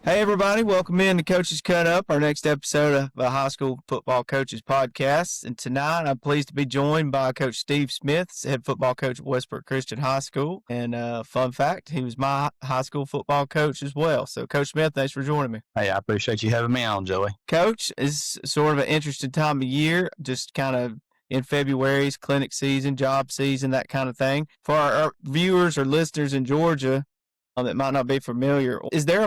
Hey, everybody, welcome in to Coaches Cutup, our next episode of the High School Football Coaches Podcast. And tonight, I'm pleased to be joined by Coach Steve Smith, head football coach at Westbrook Christian High School. And fun fact, he was my high school football coach as well. So, Coach Smith, thanks for joining me. Hey, I appreciate you having me on, Joey. Coach, is sort of an interesting time of year, just kind of in February's clinic season, job season, that kind of thing. For our viewers or listeners in Georgia, that might not be familiar. Is there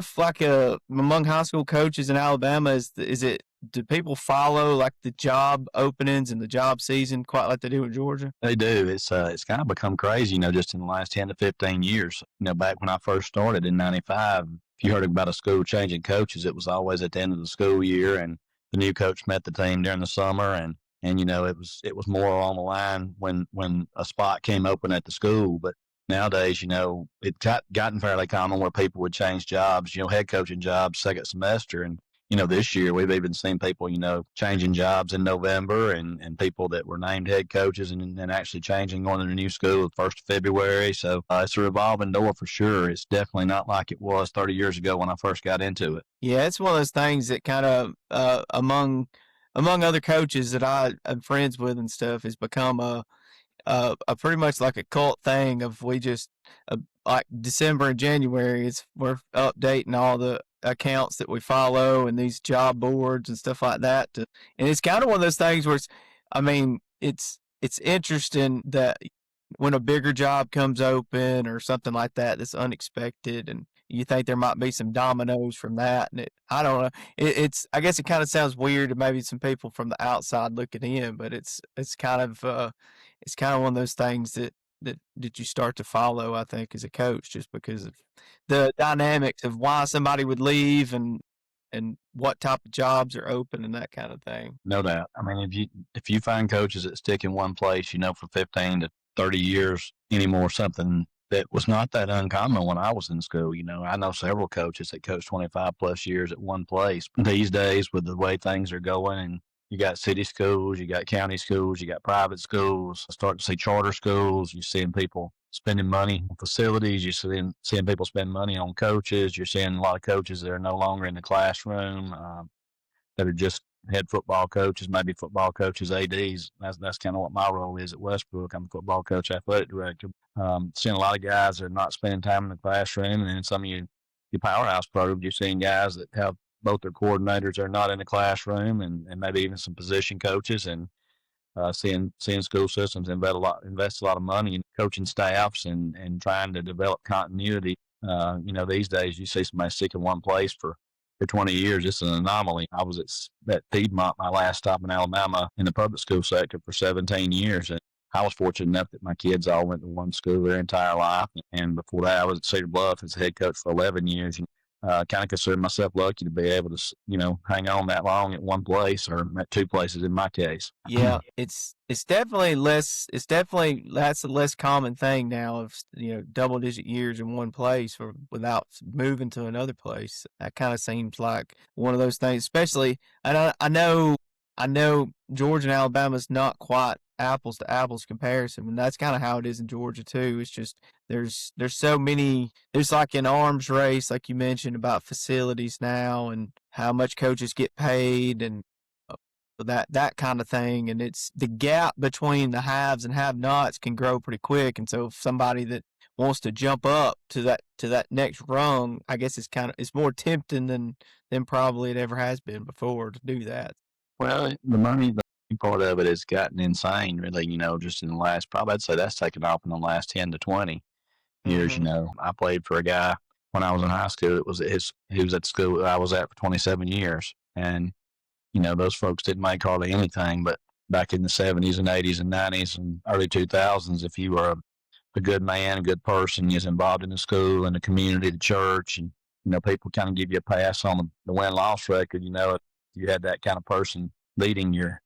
among high school coaches in Alabama? Do people follow like the job openings and the job season quite like they do in Georgia? They do. It's kind of become crazy, just in the last 10 to 15 years. Back when I first started in 95, if you heard about a school changing coaches, it was always at the end of the school year, and the new coach met the team during the summer, and it was more on the line when a spot came open at the school. But nowadays, it gotten fairly common where people would change jobs, head coaching jobs second semester. And, this year we've even seen people, changing jobs in November and people that were named head coaches and actually changing, going to the new school the 1st of February. So it's a revolving door for sure. It's definitely not like it was 30 years ago when I first got into it. Yeah, it's one of those things that kind of, among other coaches that I'm friends with and stuff, has become a pretty much like a cult thing of like December and January, we're updating all the accounts that we follow and these job boards and stuff like that. And it's kind of one of those things where it's interesting that when a bigger job comes open or something like that that's unexpected, and you think there might be some dominoes from that, and I don't know. I guess it kind of sounds weird to maybe some people from the outside looking in, but it's kind of one of those things that you start to follow, I think, as a coach, just because of the dynamics of why somebody would leave and what type of jobs are open and that kind of thing. No doubt. I mean, if you find coaches that stick in one place, for 15 to 30 years anymore, something that was not that uncommon when I was in school. I know several coaches that coached 25 plus years at one place. These days, with the way things are going, and you got city schools, you got county schools, you got private schools, start to see charter schools. You're seeing people spending money on facilities. You're seeing people spend money on coaches. You're seeing a lot of coaches that are no longer in the classroom, that are just head football coaches, maybe football coaches, ADs. That's kind of what my role is at Westbrook. I'm a football coach, athletic director. Seeing a lot of guys that are not spending time in the classroom, and then some of your powerhouse programs, you're seeing guys that have both their coordinators are not in the classroom, and maybe even some position coaches, and seeing school systems invest a lot of money in coaching staffs and trying to develop continuity. These days you see somebody stick in one place for 20 years. It's an anomaly. I was at Piedmont, my last stop in Alabama, in the public school sector for 17 years. And I was fortunate enough that my kids all went to one school their entire life. And before that, I was at Cedar Bluff as a head coach for 11 years. Kind of consider myself lucky to be able to, hang on that long at one place, or at two places in my case. Yeah, it's definitely less. It's definitely that's a less common thing now of double digit years in one place or without moving to another place. That kind of seems like one of those things. Especially, and I know Georgia and Alabama's not quite apples to apples comparison, and that's kind of how it is in Georgia too. It's just there's so many. There's like an arms race, like you mentioned, about facilities now and how much coaches get paid and that kind of thing. And it's the gap between the haves and have-nots can grow pretty quick. And so if somebody that wants to jump up to that next rung, I guess it's more tempting than probably it ever has been before to do that. Well, the money part of it has gotten insane, really, just in the last, probably I'd say that's taken off in the last 10 to 20 years. Mm-hmm. I played for a guy when I was in high school. He was at the school I was at for 27 years. And, those folks didn't make hardly anything, but back in the 70s and 80s and 90s and early 2000s, if you were a good man, a good person, you was involved in the school and the community, the church, and, people kind of give you a pass on the win-loss record, if you had that kind of person leading your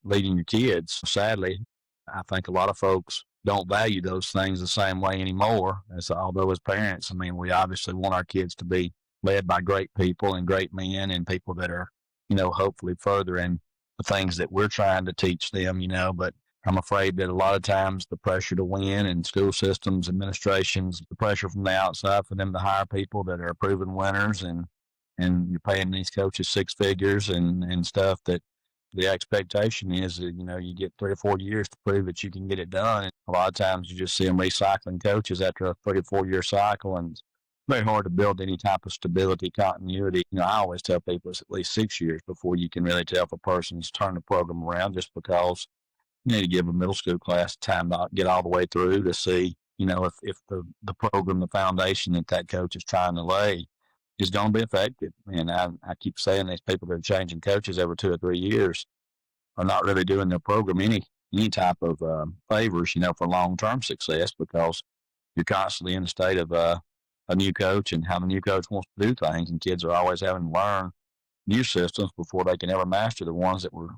kids. Sadly, I think a lot of folks don't value those things the same way anymore. Although as parents, I mean, we obviously want our kids to be led by great people and great men and people that are, hopefully furthering the things that we're trying to teach them, but I'm afraid that a lot of times the pressure to win and school systems, administrations, the pressure from the outside for them to hire people that are proven winners, and and you're paying these coaches six figures and stuff that the expectation is that, you get 3 or 4 years to prove that you can get it done. And a lot of times you just see them recycling coaches after a 3 or 4 year cycle, and it's very hard to build any type of stability, continuity. I always tell people it's at least 6 years before you can really tell if a person's turned the program around, just because you need to give a middle school class time to get all the way through to see, if the program, the foundation that coach is trying to lay is going to be effective. And I keep saying these people that are changing coaches every 2 or 3 years are not really doing their program any type of favors, for long term success, because you're constantly in the state of a new coach and how the new coach wants to do things, and kids are always having to learn new systems before they can ever master the ones that were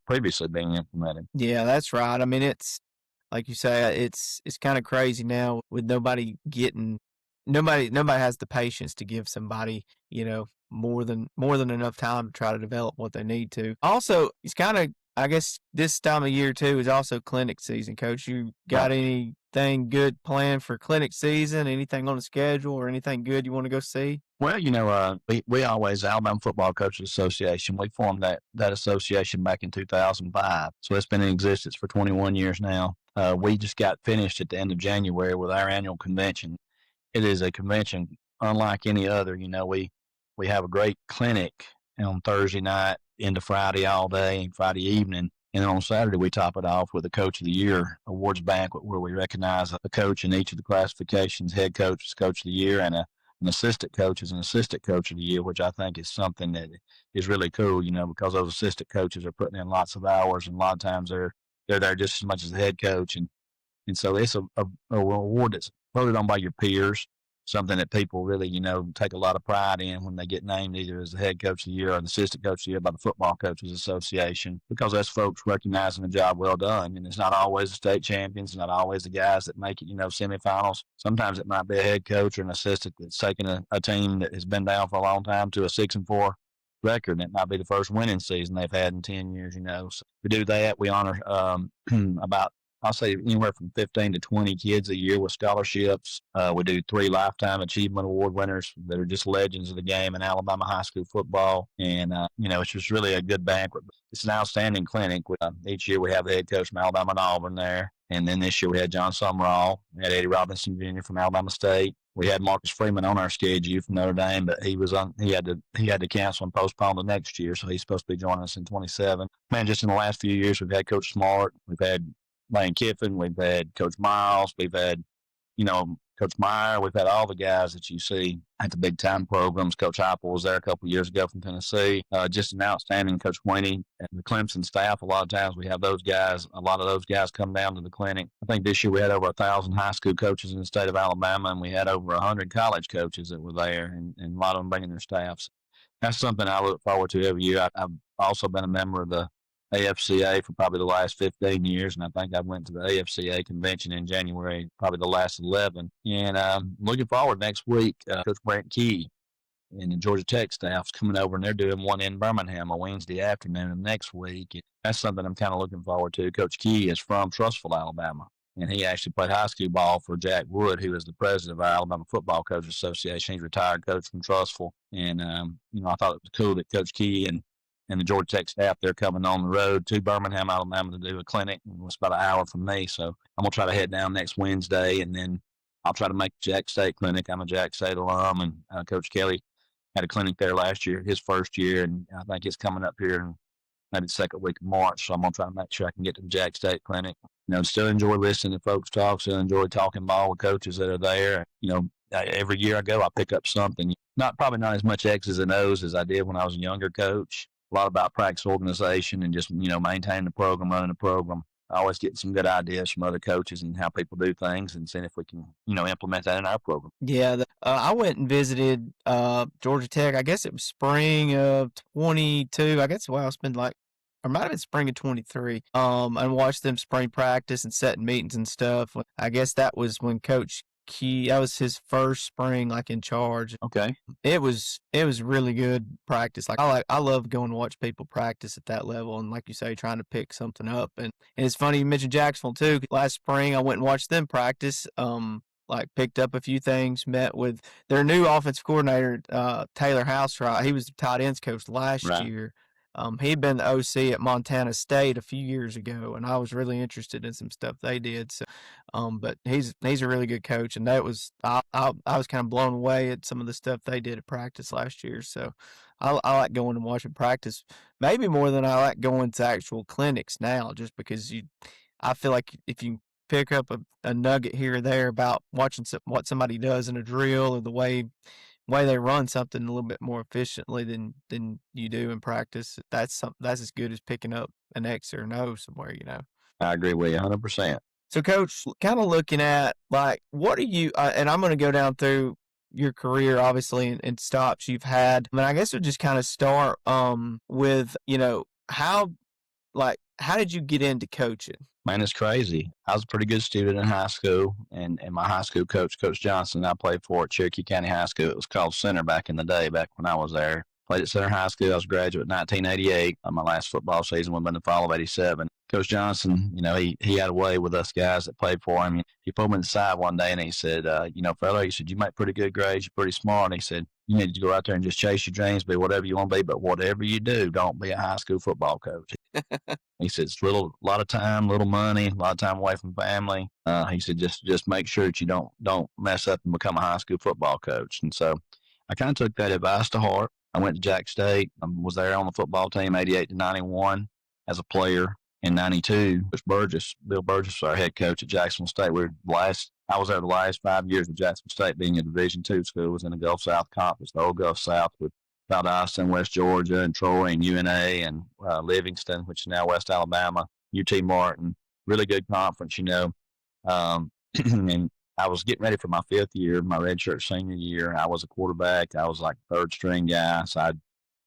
previously being implemented. Yeah, that's right. I mean, it's like you say, it's kind of crazy now with nobody has the patience to give somebody, more than enough time to try to develop what they need to. Also, it's kind of, I guess this time of year too is also clinic season. Coach, you Right. got anything good planned for clinic season? Anything on the schedule or anything good you want to go see? Well, we always, Alabama Football Coaches Association, we formed that association back in 2005. So it's been in existence for 21 years now. We just got finished at the end of January with our annual convention. It is a convention unlike any other. We have a great clinic on Thursday night into Friday all day and Friday evening. And on Saturday, we top it off with a Coach of the Year awards banquet where we recognize a coach in each of the classifications. Head coach is Coach of the Year, and an assistant coach is an assistant coach of the year, which I think is something that is really cool, because those assistant coaches are putting in lots of hours, and a lot of times they're there just as much as the head coach. And so it's a award that's voted on by your peers, something that people really, take a lot of pride in when they get named either as the head coach of the year or the assistant coach of the year by the Football Coaches Association, because that's folks recognizing the job well done. And it's not always the state champions, it's not always the guys that make it, semifinals. Sometimes it might be a head coach or an assistant that's taken a team that has been down for a long time to a 6-4 record, and it might be the first winning season they've had in 10 years. So we do that. We honor about, I'll say, anywhere from 15 to 20 kids a year with scholarships. We do 3 Lifetime Achievement Award winners that are just legends of the game in Alabama high school football. And, it's just really a good banquet. It's an outstanding clinic. Each year we have the head coach from Alabama and Auburn there. And then this year we had John Summerall. We had Eddie Robinson Jr. from Alabama State. We had Marcus Freeman on our schedule from Notre Dame, but he had to cancel and postpone the next year, so he's supposed to be joining us in 27. Man, just in the last few years, we've had Coach Smart, we've had Lane Kiffin, we've had Coach Miles, we've had, Coach Meyer, we've had all the guys that you see at the big time programs. Coach Heupel was there a couple of years ago from Tennessee. Just an outstanding Coach Winnie and the Clemson staff. A lot of times we have a lot of those guys come down to the clinic. I think this year we had over 1,000 high school coaches in the state of Alabama, and we had over 100 college coaches that were there, and a lot of them bringing their staffs. That's something I look forward to every year. I've also been a member of the AFCA for probably the last 15 years, and I think I went to the AFCA convention in January, probably the last 11. And looking forward next week, Coach Brent Key and the Georgia Tech staff's coming over, and they're doing one in Birmingham a Wednesday afternoon of next week. And that's something I'm kind of looking forward to. Coach Key is from Trussville, Alabama, and he actually played high school ball for Jack Wood, who is the president of our Alabama Football Coaches Association. He's a retired coach from Trussville. And, I thought it was cool that Coach Key and the Georgia Tech staff, they're coming on the road to Birmingham, Alabama to do a clinic. It's about an hour from me. So I'm going to try to head down next Wednesday, and then I'll try to make the Jack State clinic. I'm a Jack State alum, and Coach Kelly had a clinic there last year, his first year, and I think it's coming up here in maybe the second week of March. So I'm going to try to make sure I can get to the Jack State clinic. Still enjoy listening to folks talk, still enjoy talking ball with coaches that are there. Every year I go, I pick up something. Probably not as much X's and O's as I did when I was a younger coach. A lot about practice organization and just, maintaining the program, running the program. I always get some good ideas from other coaches and how people do things, and seeing if we can, implement that in our program. Yeah, I went and visited Georgia Tech. I guess it was spring of 22. I guess it's been like, or might have been spring of 23. And watched them spring practice and setting meetings and stuff. I guess that was when Coach Key, that was his first spring like in charge. Okay. It was really good practice. I love going to watch people practice at that level, and like you say, trying to pick something up. And it's funny you mentioned Jacksonville too. Last spring I went and watched them practice. like picked up a few things, met with their new offensive coordinator, Taylor Houseright. He was the tight ends coach last Right. year. He'd been the OC at Montana State a few years ago, and I was really interested in some stuff they did. So, but he's a really good coach, and that was I was kind of blown away at some of the stuff they did at practice last year. So, I like going and watching practice maybe more than I like going to actual clinics now, just because I feel like if you pick up a nugget here or there about watching what somebody does in a drill or the way they run something a little bit more efficiently than you do in practice. That's as good as picking up an X or an O somewhere. I agree with you 100%. So, Coach, kind of looking at like what are you? And I'm going to go down through your career, obviously, and stops you've had. I mean, I guess we'll just kind of start with how did you get into coaching? Man, it's crazy. I was a pretty good student in high school, and my high school coach, Coach Johnson, I played for at Cherokee County High School. It was called Cedar back in the day, back when I was there. Played at Cedar High School. I was a graduate in 1988. My last football season would have been the fall of '87. Coach Johnson, he had a way with us guys that played for him. He pulled me aside one day and he said, fella, he said, you make pretty good grades. You're pretty smart. And he said, you need to go out there and just chase your dreams, be whatever you want to be, but whatever you do, don't be a high school football coach. He said, it's a lot of time, little money, a lot of time away from family. He said, just make sure that you don't mess up and become a high school football coach. And so I kind of took that advice to heart. I went to Jack State. I was there on the football team, 88 to 91 as a player. In 92, Bill Burgess was our head coach at Jacksonville State. I was there the last 5 years of Jacksonville State being a Division II school. It was in the Gulf South Conference, the old Gulf South with Valdosta and West Georgia and Troy and UNA and Livingston, which is now West Alabama, UT Martin. Really good conference, and I was getting ready for my fifth year, my redshirt senior year. I was a quarterback. I was like third string guy. So I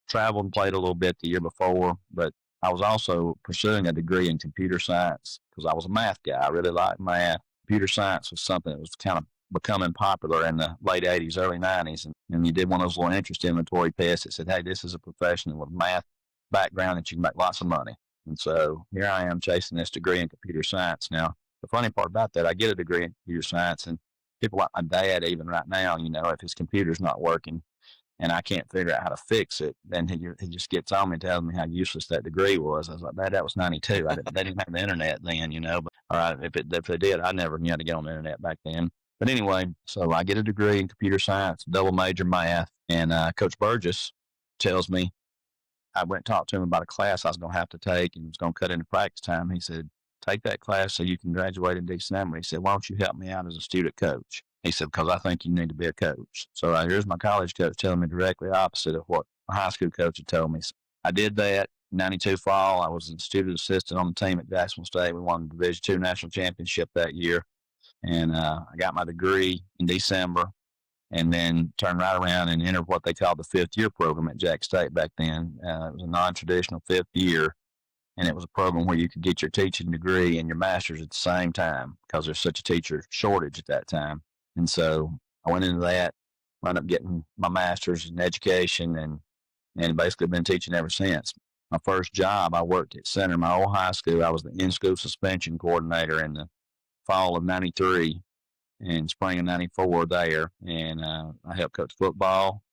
traveled and played a little bit the year before, but I was also pursuing a degree in computer science because I was a math guy. I really liked math. Computer science was something that was kind of becoming popular in the late 80s, early 90s. And you did one of those little interest inventory tests that said, hey, this is a profession with math background that you can make lots of money. And so here I am chasing this degree in computer science. Now, the funny part about that, I get a degree in computer science, and people like my dad, even right now, if his computer's not working, and I can't figure out how to fix it, then he just gets on me and tells me how useless that degree was. I was like, Dad, that was 92. They didn't have the internet then, but all right, if they did, I never knew how to get on the internet back then. But anyway, so I get a degree in computer science, double major math, and Coach Burgess tells me, I went and talked to him about a class I was going to have to take and was going to cut into practice time. He said, take that class so you can graduate in December. He said, why don't you help me out as a student coach? He said, because I think you need to be a coach. So here's my college coach telling me directly opposite of what my high school coach had told me. So I did that. 92 fall, I was a student assistant on the team at Jacksonville State. We won the Division II national championship that year. And I got my degree in December and then turned right around and entered what they called the fifth year program at Jack State back then. It was a non-traditional fifth year. And it was a program where you could get your teaching degree and your master's at the same time because there's such a teacher shortage at that time. And so I went into that, wound up getting my master's in education and basically been teaching ever since. My first job, I worked at Cedar, my old high school. I was the in-school suspension coordinator in the fall of 93 and spring of 94 there. And I helped coach football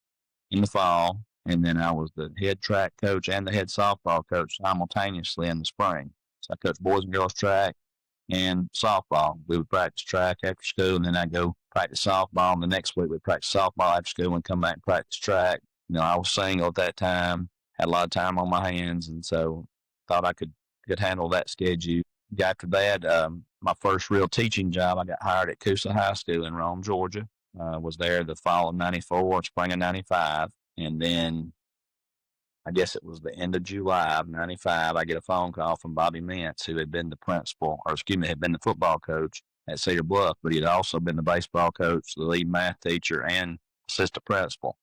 in the fall. And then I was the head track coach and the head softball coach simultaneously in the spring. So I coached boys and girls track and softball. We would practice track after school, and then I'd go practice softball. And the next week we'd practice softball after school and come back and practice track. I was single at that time, had a lot of time on my hands, and so thought I could handle that schedule. After that, my first real teaching job, I got hired at Cutup High School in Rome, Georgia. Was there the fall of 94, spring of 95. And then I guess it was the end of July of 95, I get a phone call from Bobby Mintz, who had been the had been the football coach at Cedar Bluff, but he had also been the baseball coach, the lead math teacher, and assistant principal.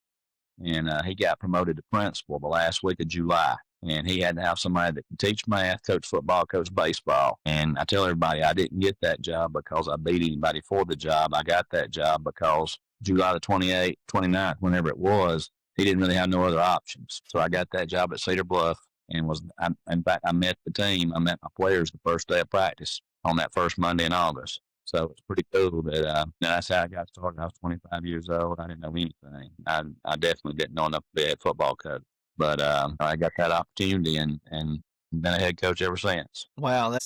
And he got promoted to principal the last week of July. And he had to have somebody that could teach math, coach football, coach baseball. And I tell everybody I didn't get that job because I beat anybody for the job. I got that job because July the 28th, 29th, whenever it was, he didn't really have no other options. So I got that job at Cedar Bluff and in fact, I met the team. I met my players the first day of practice on that first Monday in August. So it's pretty cool that that's how I got started. I was 25 years old. I didn't know anything. I definitely didn't know enough to be a head football coach, but I got that opportunity and been a head coach ever since. Wow,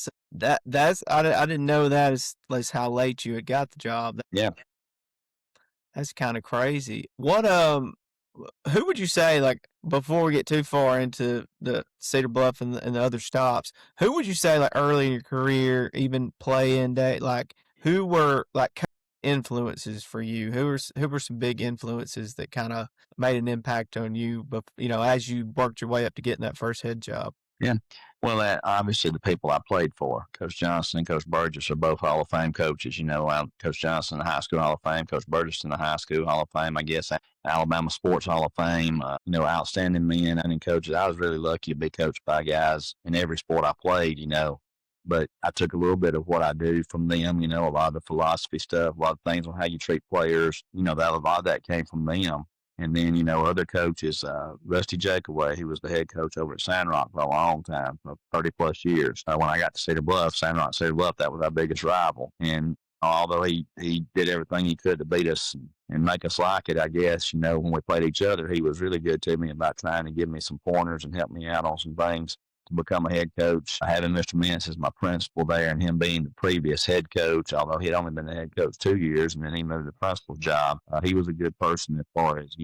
that's I didn't know that as how late you had got the job. Yeah. That's kind of crazy. What who would you say, like, before we get too far into the Cedar Bluff and the other stops, who would you say, like, early in your career, even play-in day, like, who were like influences for you? Who were some big influences that kind of made an impact on you, but as you worked your way up to getting that first head job? Yeah. Well, obviously the people I played for, Coach Johnson and Coach Burgess, are both Hall of Fame coaches. Coach Johnson, the high school Hall of Fame, Coach Burgess in the high school Hall of Fame, I guess, Alabama Sports Hall of Fame, outstanding men and coaches. I was really lucky to be coached by guys in every sport I played. But I took a little bit of what I do from them, a lot of the philosophy stuff, a lot of things on how you treat players, that a lot of that came from them. And then, other coaches, Rusty Jakeaway, he was the head coach over at Sandrock for a long time, for 30 plus years. When I got to Cedar Bluff, Cedar Bluff, that was our biggest rival. And although he did everything he could to beat us and make us like it, I guess, when we played each other, he was really good to me about trying to give me some pointers and help me out on some things to become a head coach. Having Mr. Mintz as my principal there and him being the previous head coach, although he'd only been the head coach 2 years and then he moved to the principal's job, he was a good person as far as,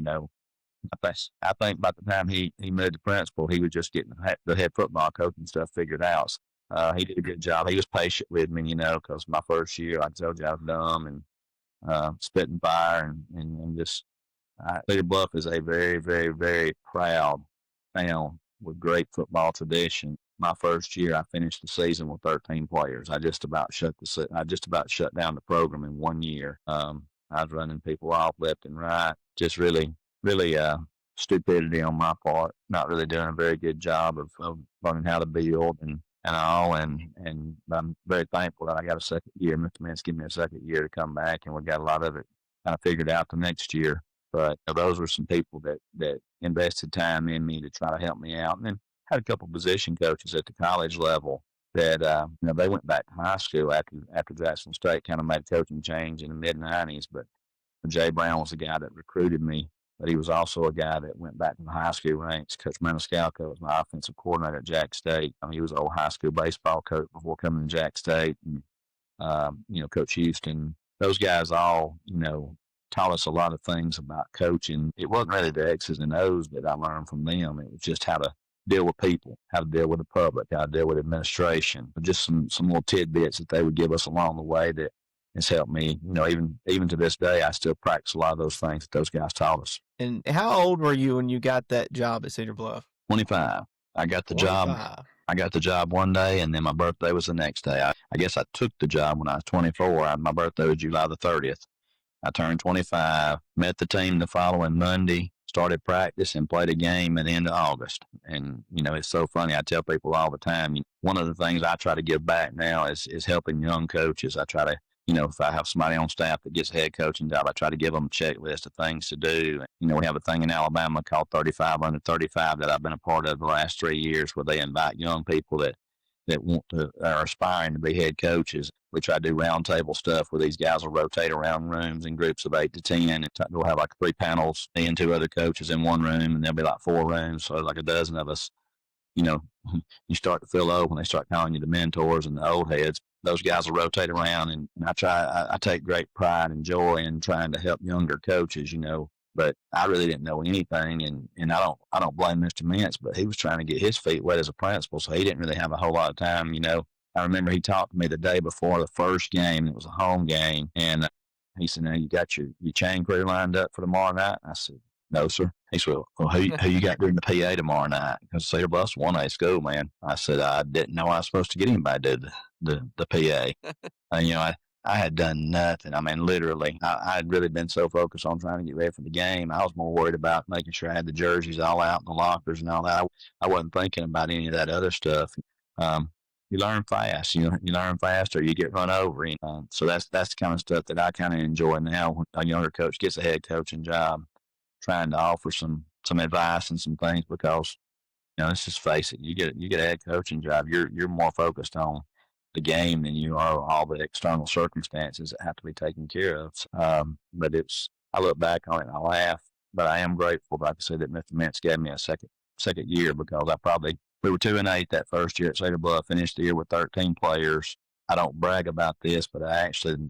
I think by the time he moved to principal, he was just getting the head football coaching stuff figured out. He did a good job. He was patient with me, because my first year, like I told you, I was dumb and spitting fire and just Cedar Bluff is a very, very, very proud town with great football tradition. My first year, I finished the season with 13 players. I just about shut down the program in 1 year. I was running people off left and right. Just really, really stupidity on my part. Not really doing a very good job of learning how to build and all. And I'm very thankful that I got a second year. Mr. Mintz gave me a second year to come back, and we got a lot of it kind of figured out the next year. But those were some people that invested time in me to try to help me out. And then had a couple position coaches at the college level that they went back to high school after Jackson State kind of made a coaching change in the mid-90s. But Jay Brown was the guy that recruited me, but he was also a guy that went back to the high school ranks. Coach Maniscalco was my offensive coordinator at Jack State. He was an old high school baseball coach before coming to Jack State. And, Coach Houston, those guys all, taught us a lot of things about coaching. It wasn't really the X's and O's that I learned from them. It was just how to deal with people, how to deal with the public, how to deal with administration. Just some little tidbits that they would give us along the way that has helped me. Even to this day, I still practice a lot of those things that those guys taught us. And how old were you when you got that job at Cedar Bluff? 25. I got the 25. job. I got the job one day, and then my birthday was the next day. I guess I took the job when I was 24. My birthday was July the 30th. I turned 25, met the team the following Monday, started practice, and played a game at the end of August. And, it's so funny. I tell people all the time, one of the things I try to give back now is helping young coaches. I try to, if I have somebody on staff that gets a head coaching job, I try to give them a checklist of things to do. We have a thing in Alabama called 35 under 35 that I've been a part of the last 3 years, where they invite young people that are aspiring to be head coaches. We try to do roundtable stuff where these guys will rotate around rooms in groups of 8 to 10. And we'll have like 3 panels and 2 other coaches in one room, and there'll be like 4 rooms. So like a dozen of us, you start to fill up when they start calling you the mentors and the old heads. Those guys will rotate around, and I take great pride and joy in trying to help younger coaches, but I really didn't know anything, and I don't blame Mr. Mintz, but he was trying to get his feet wet as a principal, so he didn't really have a whole lot of time. I remember he talked to me the day before the first game. It was a home game, and he said, "Now you got your chain crew lined up for tomorrow night?" I said, "No, sir." He said, "Well, who you got doing the PA tomorrow night?" Because Cedar Bluff's 1A school, man. I said, "I didn't know I was supposed to get anybody to do the PA." I had done nothing. I mean, literally, I had really been so focused on trying to get ready for the game. I was more worried about making sure I had the jerseys all out in the lockers and all that. I wasn't thinking about any of that other stuff. You learn fast. You learn fast, or you get run over. So that's the kind of stuff that I kind of enjoy now. When a younger coach gets a head coaching job, trying to offer some advice and some things, because let's just face it. You get a head coaching job. You're more focused on the game than you are all the external circumstances that have to be taken care of. But I look back on it and I laugh, but I am grateful, like I said, that Mr. Mintz gave me a second year, because we were 2-8 that first year at Cedar Bluff, finished the year with 13 players. I don't brag about this, but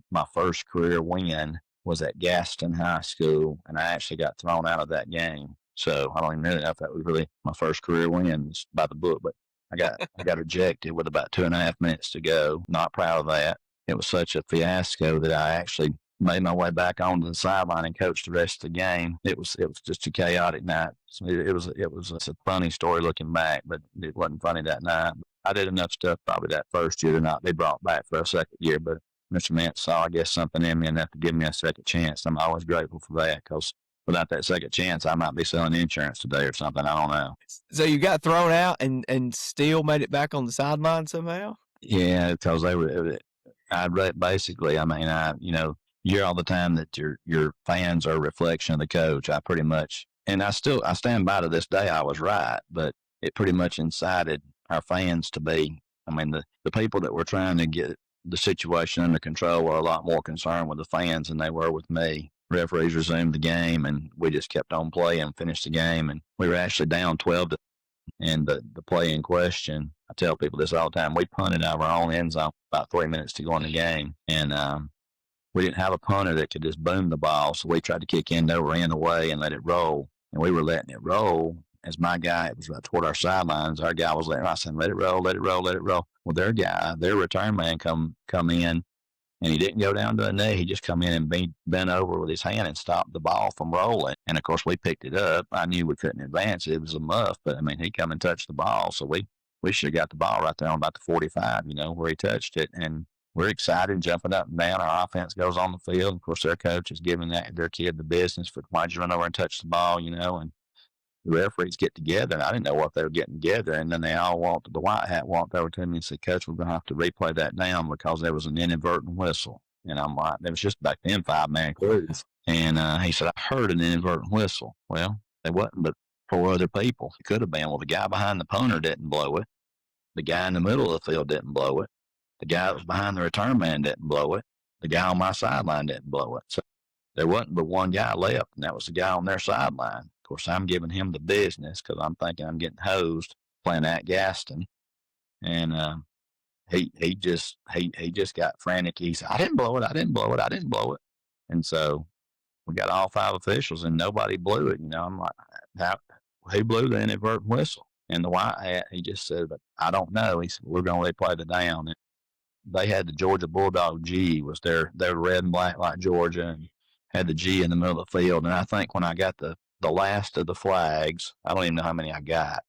my first career win was at Gaston High School, and I actually got thrown out of that game. So I don't even know if that was really my first career win by the book, but I got ejected with about 2.5 minutes to go. Not proud of that. It was such a fiasco that I actually made my way back onto the sideline and coached the rest of the game. It was just a chaotic night. So it was a funny story looking back, but it wasn't funny that night. I did enough stuff probably that first year to not be brought back for a second year, but Mr. Mintz saw, I guess, something in me enough to give me a second chance. I'm always grateful for that, because without that second chance, I might be selling insurance today or something. I don't know. So you got thrown out and still made it back on the sideline somehow? Yeah, because basically, I mean, you hear all the time that your fans are a reflection of the coach. I pretty much, and I stand by to this day, I was right, but it pretty much incited our fans to be, I mean, the people that were trying to get the situation under control were a lot more concerned with the fans than they were with me. Referees resumed the game, and we just kept on playing, finished the game, and we were actually down 12 and the play in question, I tell people this all the time, we punted out of our own end zone about 3 minutes to go in the game, and we didn't have a punter that could just boom the ball, so we tried to kick end over end away and let it roll, and we were letting it roll. As my guy, it was right toward our sidelines, our guy was letting, I said, let it roll, let it roll, let it roll. Well, their return man come in, and he didn't go down to a knee. He just come in and bent over with his hand and stopped the ball from rolling. And, of course, we picked it up. I knew we couldn't advance. It was a muff, but, I mean, he come and touched the ball. So we should have got the ball right there on about the 45, where he touched it. And we're excited, jumping up and down. Our offense goes on the field. Of course, their coach is giving their kid the business for why'd you run over and touch the ball, and the referees get together, and I didn't know what they were getting together. And then the white hat walked over to me and said, Coach, we're going to have to replay that down because there was an inadvertent whistle. And I'm like, there was just back then 5-man crews. And he said, I heard an inadvertent whistle. Well, there wasn't but 4 other people. It could have been. Well, the guy behind the punter didn't blow it. The guy in the middle of the field didn't blow it. The guy that was behind the return man didn't blow it. The guy on my sideline didn't blow it. So there wasn't but one guy left, and that was the guy on their sideline. Of course, I'm giving him the business because I'm thinking I'm getting hosed playing at Gaston. And he just got frantic. He said, I didn't blow it. I didn't blow it. I didn't blow it. And so we got all 5 officials, and nobody blew it. I'm like, who blew the inadvertent whistle? And the white hat, he just said, but I don't know. He said, we're going to replay the down. And they had the Georgia Bulldog G, was their red and black like Georgia, and had the G in the middle of the field. And I think when I got the last of the flags, I don't even know how many I got.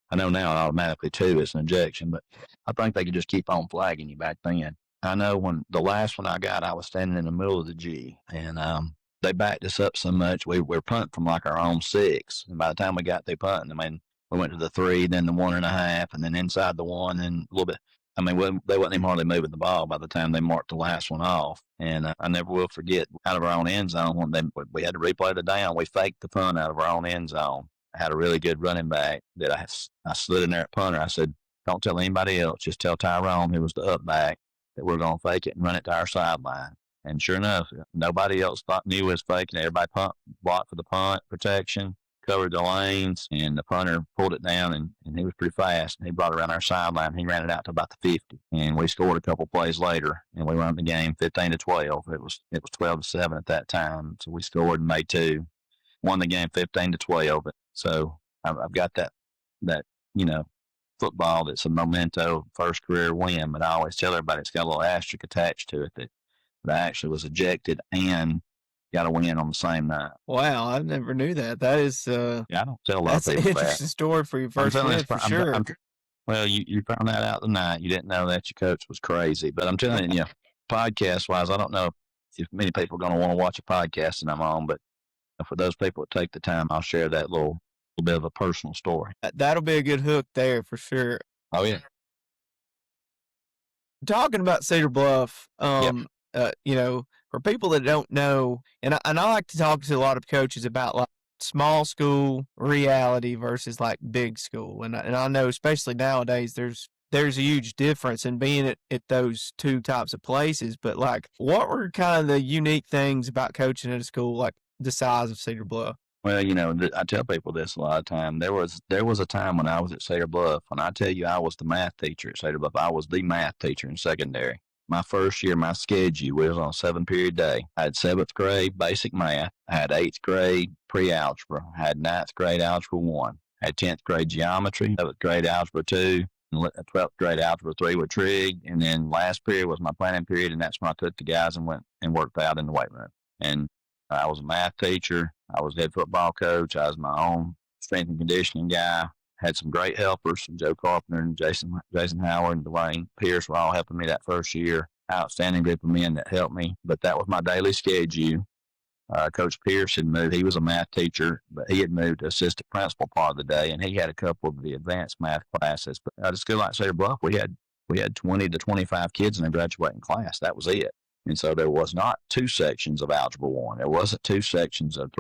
I know now automatically 2 is an ejection, but I think they could just keep on flagging you back then. I know when the last one I got, I was standing in the middle of the G, and they backed us up so much. We were punting from like our own 6. And by the time we got through punting, I mean, we went to the 3, then the 1.5, and then inside the 1, and a little bit. I mean, they wasn't even hardly moving the ball by the time they marked the last one off. And I never will forget, out of our own end zone, when we had to replay the down, we faked the punt out of our own end zone. I had a really good running back that I slid in there at punter. I said, don't tell anybody else. Just tell Tyrone, who was the up back, that we're going to fake it and run it to our sideline. And sure enough, nobody else knew it was faking. Everybody blocked for the punt protection, covered the lanes, and the punter pulled it down, and he was pretty fast. And he brought it around our sideline. He ran it out to about the 50, and we scored a couple plays later, and we won the game 15-12. It was 12-7 at that time, so we scored and made 2, won the game 15-12. So I've got that football that's a memento first career win, but I always tell everybody it's got a little asterisk attached to it that I actually was ejected and got a win on the same night. Wow, I never knew that. That is, yeah, I don't tell a lot that's of an people interesting story for your first win, for sure. Well, you found that out tonight. You didn't know that your coach was crazy, but I'm telling you, podcast wise, I don't know if many people are going to want to watch a podcast that I'm on, but for those people that take the time, I'll share that little bit of a personal story. That'll be a good hook there for sure. Oh yeah. Talking about Cedar Bluff, for people that don't know, and I like to talk to a lot of coaches about like small school reality versus like big school, and I know especially nowadays there's there's a huge difference in being at those two types of places. But like, what were kind of the unique things about coaching at a school like the size of Cedar Bluff? Well, I tell people this a lot of time. There was a time when I was at Cedar Bluff, when I tell you I was the math teacher at Cedar Bluff. I was the math teacher in secondary. My first year, my schedule was on a 7-period day. I had 7th grade basic math. I had 8th grade pre-algebra. I had 9th grade algebra 1. I had 10th grade geometry, 7th grade algebra 2, and 12th grade algebra 3 with trig. And then last period was my planning period, and that's when I took the guys and went and worked out in the weight room. And I was a math teacher. I was head football coach. I was my own strength and conditioning guy. Had some great helpers. Joe Carpenter and Jason Howard and Dwayne Pierce were all helping me that first year. Outstanding group of men that helped me. But that was my daily schedule. Coach Pierce had moved. He was a math teacher, but he had moved to assistant principal part of the day, and he had a couple of the advanced math classes. But at a school like Cedar Bluff, we had 20 to 25 kids in a graduating class. That was it. And so there was not 2 sections of Algebra 1. There wasn't 3 sections of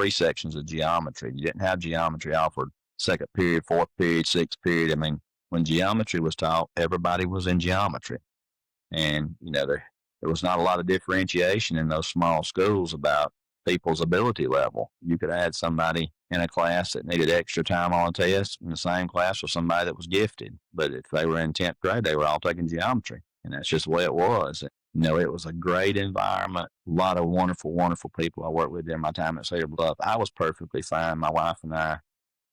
geometry. You didn't have geometry offered 2nd period, 4th period, 6th period. I mean, when geometry was taught, everybody was in geometry. And, there was not a lot of differentiation in those small schools about people's ability level. You could add somebody in a class that needed extra time on a test in the same class with somebody that was gifted. But if they were in 10th grade, they were all taking geometry. And that's just the way it was. It was a great environment. A lot of wonderful, wonderful people I worked with during my time at Cedar Bluff. I was perfectly fine. My wife and I,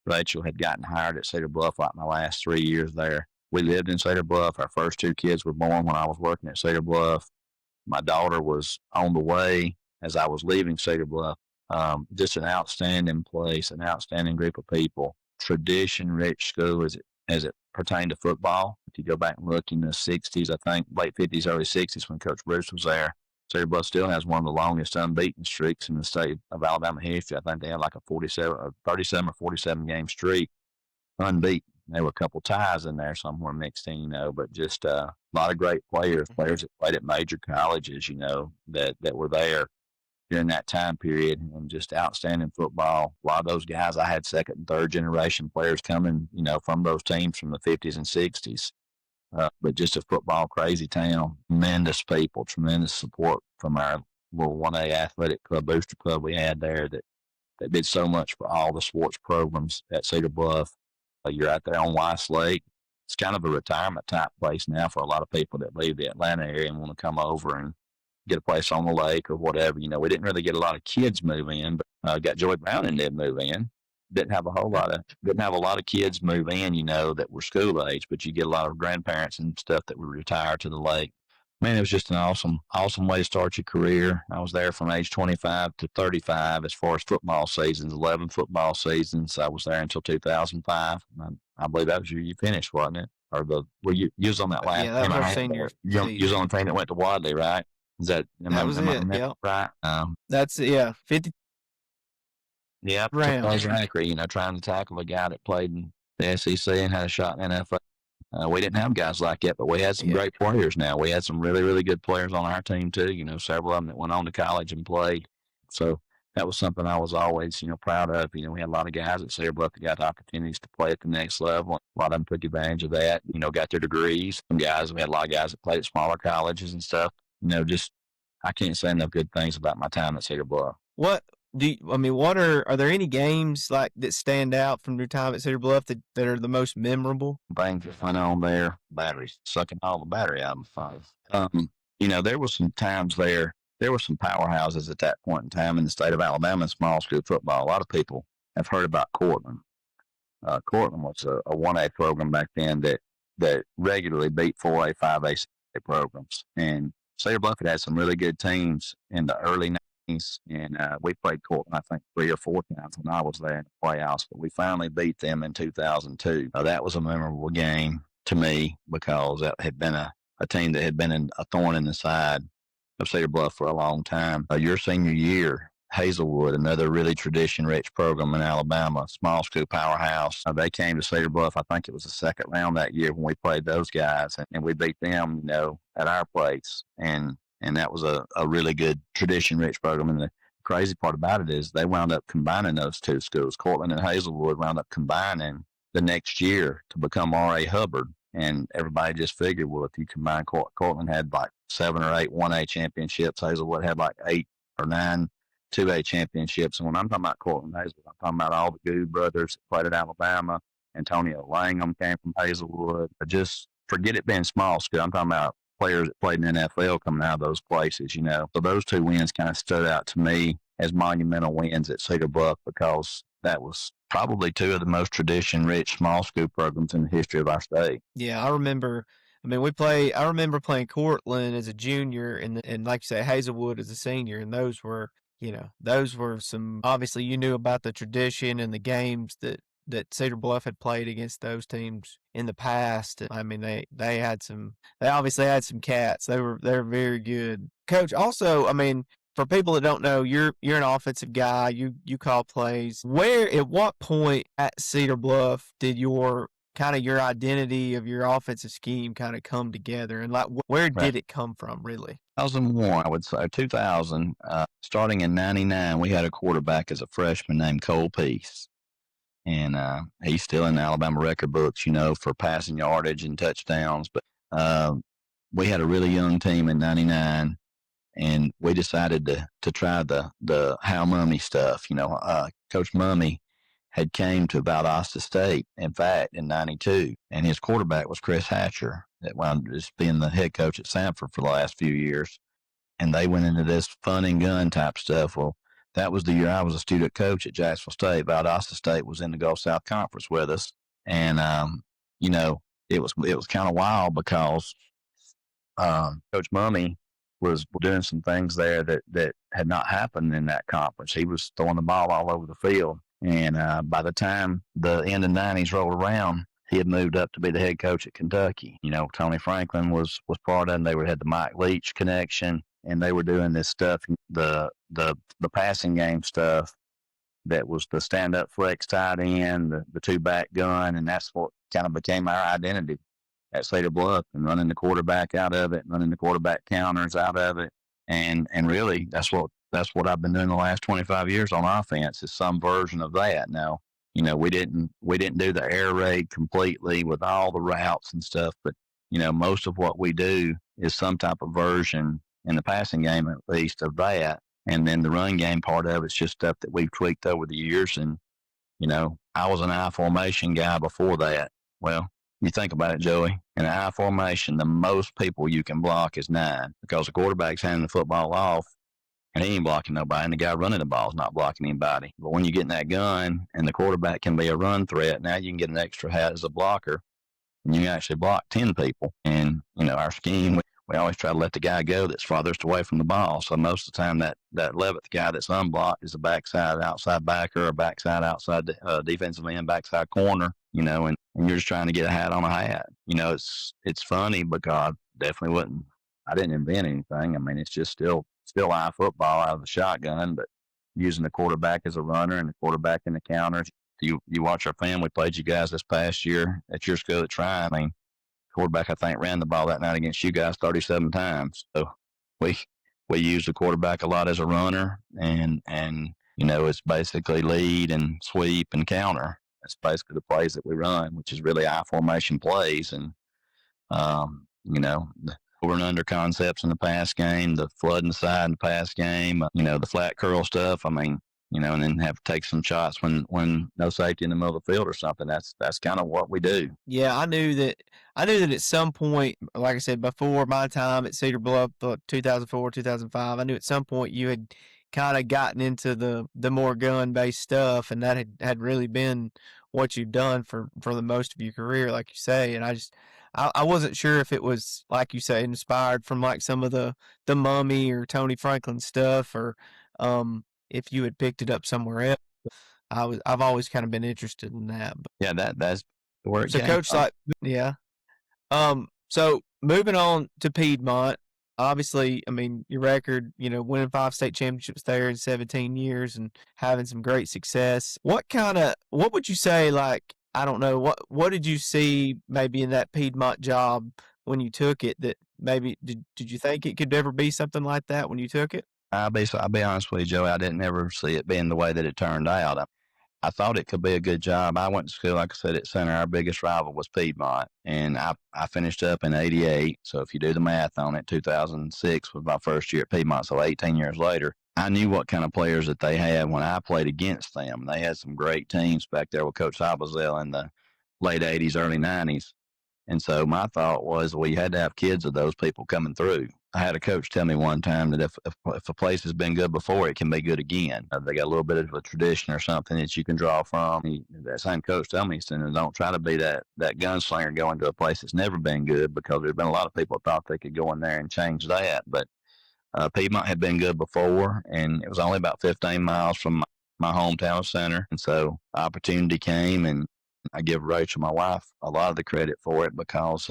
Rachel, had gotten hired at Cedar Bluff like my last 3 years there. We lived in Cedar Bluff. Our first 2 kids were born when I was working at Cedar Bluff. My daughter was on the way as I was leaving Cedar Bluff. Just an outstanding place, an outstanding group of people. Tradition-rich school as it pertained to football. If you go back and look in the 60s, I think, late 50s, early 60s, when Coach Bruce was there, Cedar Bluff still has one of the longest unbeaten streaks in the state of Alabama history. I think they had like a 37 or 47 game streak unbeaten. There were a couple ties in there somewhere mixed in, but just a lot of great players that played at major colleges, that were there during that time period, and just outstanding football. A lot of those guys, I had 2nd and 3rd generation players coming, from those teams from the 50s and 60s. But just a football crazy town, tremendous people, tremendous support from our little 1A athletic club, booster club we had there that did so much for all the sports programs at Cedar Bluff. You're out there on Weiss Lake. It's kind of a retirement type place now for a lot of people that leave the Atlanta area and want to come over and get a place on the lake or whatever. We didn't really get a lot of kids move in, but got Joey Brown and did move in. Didn't have a lot of kids move in, that were school age, but you get a lot of grandparents and stuff that were retired to the lake. Man, it was just an awesome, awesome way to start your career. I was there from age 25 to 35 as far as football seasons, 11 football seasons. I was there until 2005. I believe that was your year you finished, wasn't it? Or you was on that last? Yeah, that was our senior. You was on the team that went to Wadley, right? Is that was it? Yeah, right? That's 50. Yeah, exactly. Trying to tackle a guy that played in the SEC and had a shot in the NFL. We didn't have guys like that, but we had some great players now. We had some really, really good players on our team, too. Several of them that went on to college and played. So that was something I was always, proud of. We had a lot of guys at Cedar Bluff that got opportunities to play at the next level. A lot of them took advantage of that, got their degrees. We had a lot of guys that played at smaller colleges and stuff. I can't say enough good things about my time at Cedar Bluff. What are there any games like that stand out from your time at Cedar Bluff that are the most memorable? Things that went on there, batteries, sucking all the battery out of the phone. There was some times there were some powerhouses at that point in time in the state of Alabama in small school football. A lot of people have heard about Cortland. Cortland was a 1A program back then that regularly beat 4A, 5A, 6A programs. And Cedar Bluff had some really good teams in the early 90s, and we played Cortland, I think, 3 or 4 times when I was there in the playoffs, but we finally beat them in 2002. That was a memorable game to me because that had been a team that had been a thorn in the side of Cedar Bluff for a long time. Your senior year, Hazelwood, another really tradition-rich program in Alabama, small school powerhouse. They came to Cedar Bluff. I think it was the 2nd round that year when we played those guys, and we beat them, at our place. And that was a really good tradition-rich program. And the crazy part about it is they wound up combining those 2 schools. Cortland and Hazelwood wound up combining the next year to become R.A. Hubbard. And everybody just figured, well, if you combine, Cortland had like 7 or 8 1A championships. Hazelwood had like 8 or 9 2A championships. And when I'm talking about Cortland Hazelwood, I'm talking about all the Good brothers that played at Alabama. Antonio Langham came from Hazelwood. Just forget it being small school. I'm talking about players that played in the NFL coming out of those places, you know. So those 2 wins kind of stood out to me as monumental wins at Cedar Bluff because that was probably 2 of the most tradition-rich small school programs in the history of our state. Yeah, I remember. I mean, I remember playing Cortland as a junior, and like you say, Hazelwood as a senior, and those were some. Obviously, you knew about the tradition and the games that Cedar Bluff had played against those teams in the past. I mean, they obviously had some cats. They're very good. Coach, also, I mean, for people that don't know, you're an offensive guy. You call plays. At what point at Cedar Bluff did your identity of your offensive scheme kind of come together, and like where did it come from, really? 2001, I would say 2000. Starting in '99, we had a quarterback as a freshman named Cole Peace, and he's still in the Alabama record books, you know, for passing yardage and touchdowns. But we had a really young team in '99. And we decided to try the Hal Mummy stuff. You know, Coach Mummy had came to Valdosta State, in fact, in '92, and his quarterback was Chris Hatcher, that wound up just being the head coach at Sanford for the last few years. And they went into this fun and gun type stuff. Well, that was the year I was a student coach at Jacksonville State. Valdosta State was in the Gulf South Conference with us, and you know, it was kind of wild because Coach Mummy was doing some things there that had not happened in that conference. He was throwing the ball all over the field. And by the time the end of the '90s rolled around, he had moved up to be the head coach at Kentucky. You know, Tony Franklin was part of it. They had the Mike Leach connection, and they were doing this stuff, the passing game stuff that was the stand-up flex tight end, the two-back gun, and that's what kind of became our identity at Cedar Bluff, and running the quarterback out of it, running the quarterback counters out of it. And really that's what I've been doing the last 25 years on offense, is some version of that. Now, you know, we didn't do the air raid completely with all the routes and stuff, but you know, most of what we do is some type of version in the passing game, at least, of that. And then the run game part of it's just stuff that we've tweaked over the years. And, you know, I was an I formation guy before that. Well, you think about it, Joey, in an I formation, the most people you can block is 9 because the quarterback's handing the football off and he ain't blocking nobody, and the guy running the ball is not blocking anybody. But when you get in that gun and the quarterback can be a run threat, now you can get an extra hat as a blocker, and you can actually block 10 people. And, you know, our scheme, we always try to let the guy go that's farthest away from the ball. So most of the time that 11th guy that's unblocked is a backside outside backer or backside outside defensive end, backside corner, you know, and you're just trying to get a hat on a hat. You know, it's funny because I didn't invent anything. I mean, it's just still eye football out of the shotgun, but using the quarterback as a runner and the quarterback in the counters. You watch our film. We played you guys this past year at your school at Try. I mean, quarterback, I think, ran the ball that night against you guys 37 times. So we use the quarterback a lot as a runner, and you know, it's basically lead and sweep and counter. That's basically the plays that we run, which is really I formation plays. And you know, the over and under concepts in the pass game, the flood inside in the pass game, you know, the flat curl stuff. I mean, you know, and then have to take some shots when no safety in the middle of the field or something. That's kind of what we do. Yeah, I knew that at some point, like I said, before my time at Cedar Bluff, 2004, 2005, I knew at some point you had kind of gotten into the more gun-based stuff, and that had really been what you've done for the most of your career, like you say. And I wasn't sure if it was, like you say, inspired from like some of the Mummy or Tony Franklin stuff, or if you had picked it up somewhere else. I've always kind of been interested in that. But. Yeah, that's where it So came coach, from. like, yeah. So moving on to Piedmont, obviously, I mean, your record, you know, winning 5 state championships there in 17 years and having some great success. What would you say, like, I don't know, what did you see maybe in that Piedmont job when you took it that maybe, did you think it could ever be something like that when you took it? I'll be honest with you, Joey. I didn't ever see it being the way that it turned out. I thought it could be a good job. I went to school, like I said, at Center. Our biggest rival was Piedmont, and I finished up in '88. So if you do the math on it, 2006 was my first year at Piedmont. So 18 years later, I knew what kind of players that they had when I played against them. They had some great teams back there with Coach Abazell in the late '80s, early '90s. And so my thought was, well, you had to have kids of those people coming through. I had a coach tell me one time that if a place has been good before, it can be good again. They got a little bit of a tradition or something that you can draw from. That same coach told me, he said, don't try to be that gunslinger going to a place that's never been good, because there's been a lot of people that thought they could go in there and change that. But Piedmont had been good before, and it was only about 15 miles from my hometown Center. And so opportunity came, and I give Rachel, my wife, a lot of the credit for it, because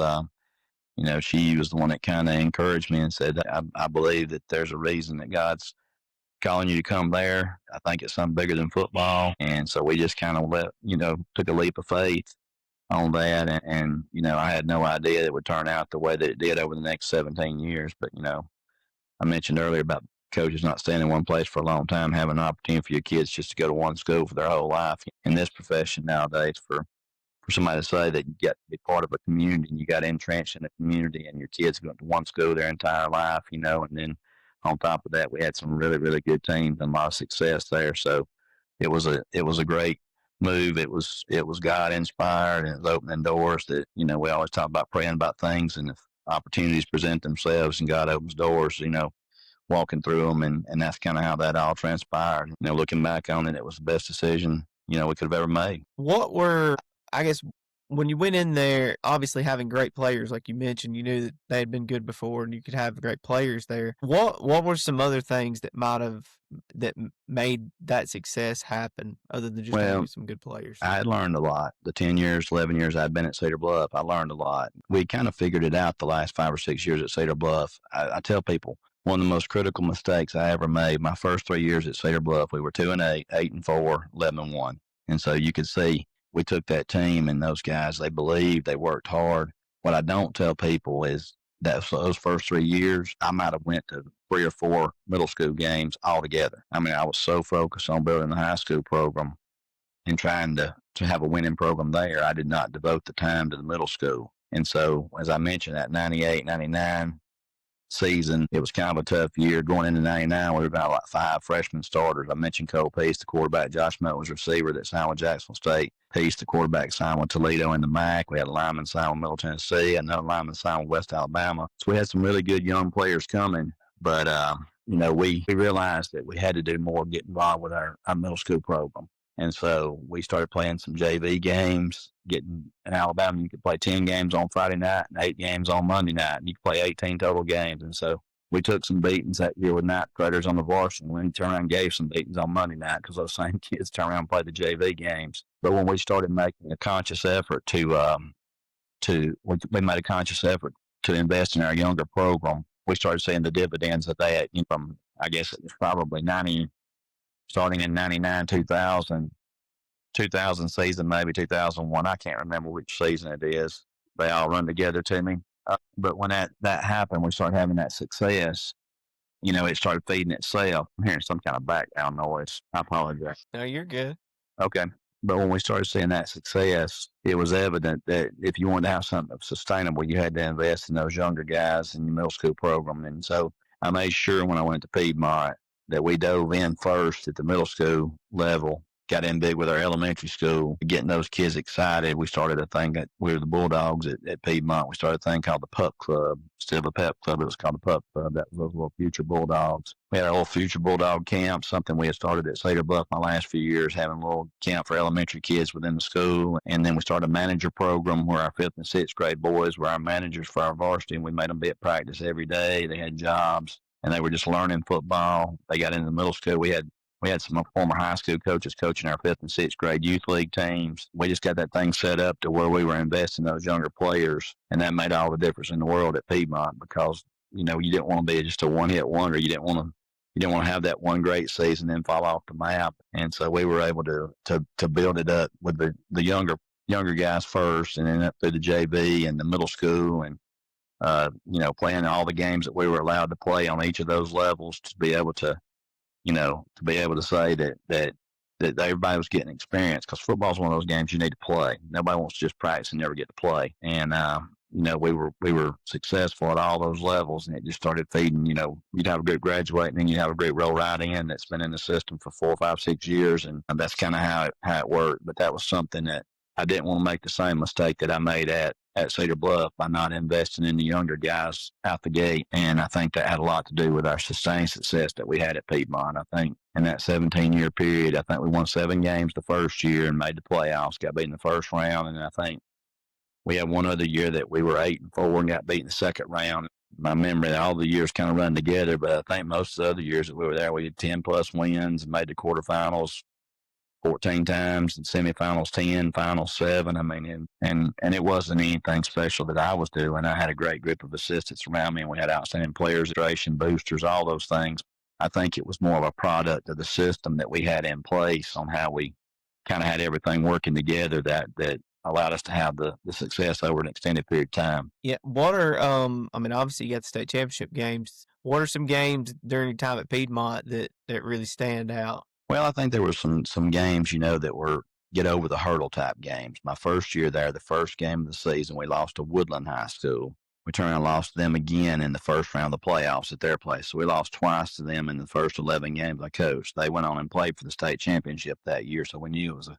she was the one that kind of encouraged me and said, I believe that there's a reason that God's calling you to come there. I think it's something bigger than football. And so we just kind of took a leap of faith on that. And I had no idea it would turn out the way that it did over the next 17 years. But, I mentioned earlier about coaches not staying in one place for a long time, having an opportunity for your kids just to go to one school for their whole life. In this profession nowadays, for somebody to say that you get to be part of a community and you got entrenched in a community and your kids go to one school their entire life, and then on top of that, we had some really, really good teams and a lot of success there. So it was a great move. It was God inspired, and it was opening doors that, we always talk about praying about things, and if opportunities present themselves and God opens doors, walking through them. And that's kind of how that all transpired. Looking back on it, it was the best decision, we could have ever made. What were, I guess, when you went in there, obviously having great players, like you mentioned, you knew that they had been good before and you could have great players there. What were some other things that made that success happen, other than just having some good players? I had learned a lot. The 10 years, 11 years I'd been at Cedar Bluff, I learned a lot. We kind of figured it out the last 5 or 6 years at Cedar Bluff. I tell people, one of the most critical mistakes I ever made, my first 3 years at Cedar Bluff, we were 2-8, 8-4, 11-1. And so you could see we took that team, and those guys, they believed, they worked hard. What I don't tell people is that those first 3 years, I might have went to 3 or 4 middle school games altogether. I mean, I was so focused on building the high school program and trying to have a winning program there, I did not devote the time to the middle school. And so, as I mentioned, that 98, 99 season, it was kind of a tough year. Going into 99, we were about like 5 freshman starters. I mentioned Cole Peace, the quarterback. Josh Melt was receiver that signed with Jacksonville State. Peace, the quarterback, signed with Toledo in the MAC. We had a lineman signed with Middle Tennessee, another lineman signed with West Alabama. So we had some really good young players coming. But, we realized that we had to do more, get involved with our middle school program. And so we started playing some JV games. In Alabama, you could play 10 games on Friday night and 8 games on Monday night. And you could play 18 total games. And so we took some beatings that year with ninth graders on the varsity. And we turned around and gave some beatings on Monday night because those same kids turned around and played the JV games. But when we started making a conscious effort we made a conscious effort to invest in our younger program, we started seeing the dividends of that from, I guess it was probably starting in 99, 2000 season, maybe 2001. I can't remember which season it is. They all run together to me. But when that happened, we started having that success. It started feeding itself. I'm hearing some kind of background noise. I apologize. No, you're good. Okay. But when we started seeing that success, it was evident that if you wanted to have something sustainable, you had to invest in those younger guys in your middle school program. And so I made sure when I went to Piedmont that we dove in first at the middle school level, got in big with our elementary school, getting those kids excited. We started a thing that we were the Bulldogs at Piedmont. We started a thing called the Pup Club. Instead of a pep club, it was called the Pup Club. That was those little future Bulldogs. We had a little future Bulldog camp, something we had started at Cedar Bluff my last few years, having a little camp for elementary kids within the school. And then we started a manager program where our 5th and 6th grade boys were our managers for our varsity, and we made them be at practice every day. They had jobs, and they were just learning football. They got into the middle school. We had some former high school coaches coaching our 5th and 6th grade youth league teams. We just got that thing set up to where we were investing in those younger players, and that made all the difference in the world at Piedmont because, you didn't want to be just a one-hit wonder. You didn't want to have that one great season and then fall off the map. And so we were able to build it up with the younger guys first, and then up through the JV and the middle school, and playing all the games that we were allowed to play on each of those levels to be able to say that that everybody was getting experience, because football is one of those games you need to play. Nobody wants to just practice and never get to play. And we were successful at all those levels, and it just started feeding. You'd have a good graduate, and then you'd have a great roll right in that's been in the system for 4, 5, 6 years, and that's kind of how it worked. But that was something that I didn't want to make the same mistake that I made at Cedar Bluff by not investing in the younger guys out the gate. And I think that had a lot to do with our sustained success that we had at Piedmont. I think in that 17-year period, I think we won 7 games the first year and made the playoffs, got beat in the first round. And I think we had one other year that we were 8-4 and got beat in the second round. My memory, all the years kind of run together, but I think most of the other years that we were there, we had 10+ wins and made the quarterfinals 14 times, and semifinals 10, finals 7. I mean, and it wasn't anything special that I was doing. I had a great group of assistants around me, and we had outstanding players, boosters, all those things. I think it was more of a product of the system that we had in place on how we kind of had everything working together that allowed us to have the success over an extended period of time. Yeah. What are I mean, obviously you got the state championship games. What are some games during your time at Piedmont that really stand out? Well, I think there were some games, that were get over the hurdle type games. My first year there, the first game of the season, we lost to Woodland High School. We turned and lost to them again in the first round of the playoffs at their place. So we lost twice to them in the first 11 games I coached. They went on and played for the state championship that year, so we knew it was a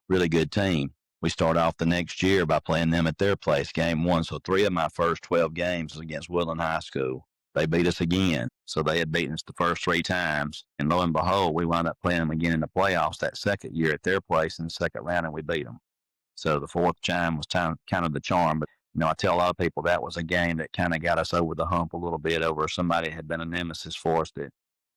really good team. We start off the next year by playing them at their place, game 1. So 3 of my first 12 games was against Woodland High School. They beat us again. So they had beaten us the first 3 times. And lo and behold, we wound up playing them again in the playoffs that second year at their place in the second round, and we beat them. So the fourth time was kind of the charm. But, I tell a lot of people that was a game that kind of got us over the hump a little bit over somebody that had been a nemesis for us that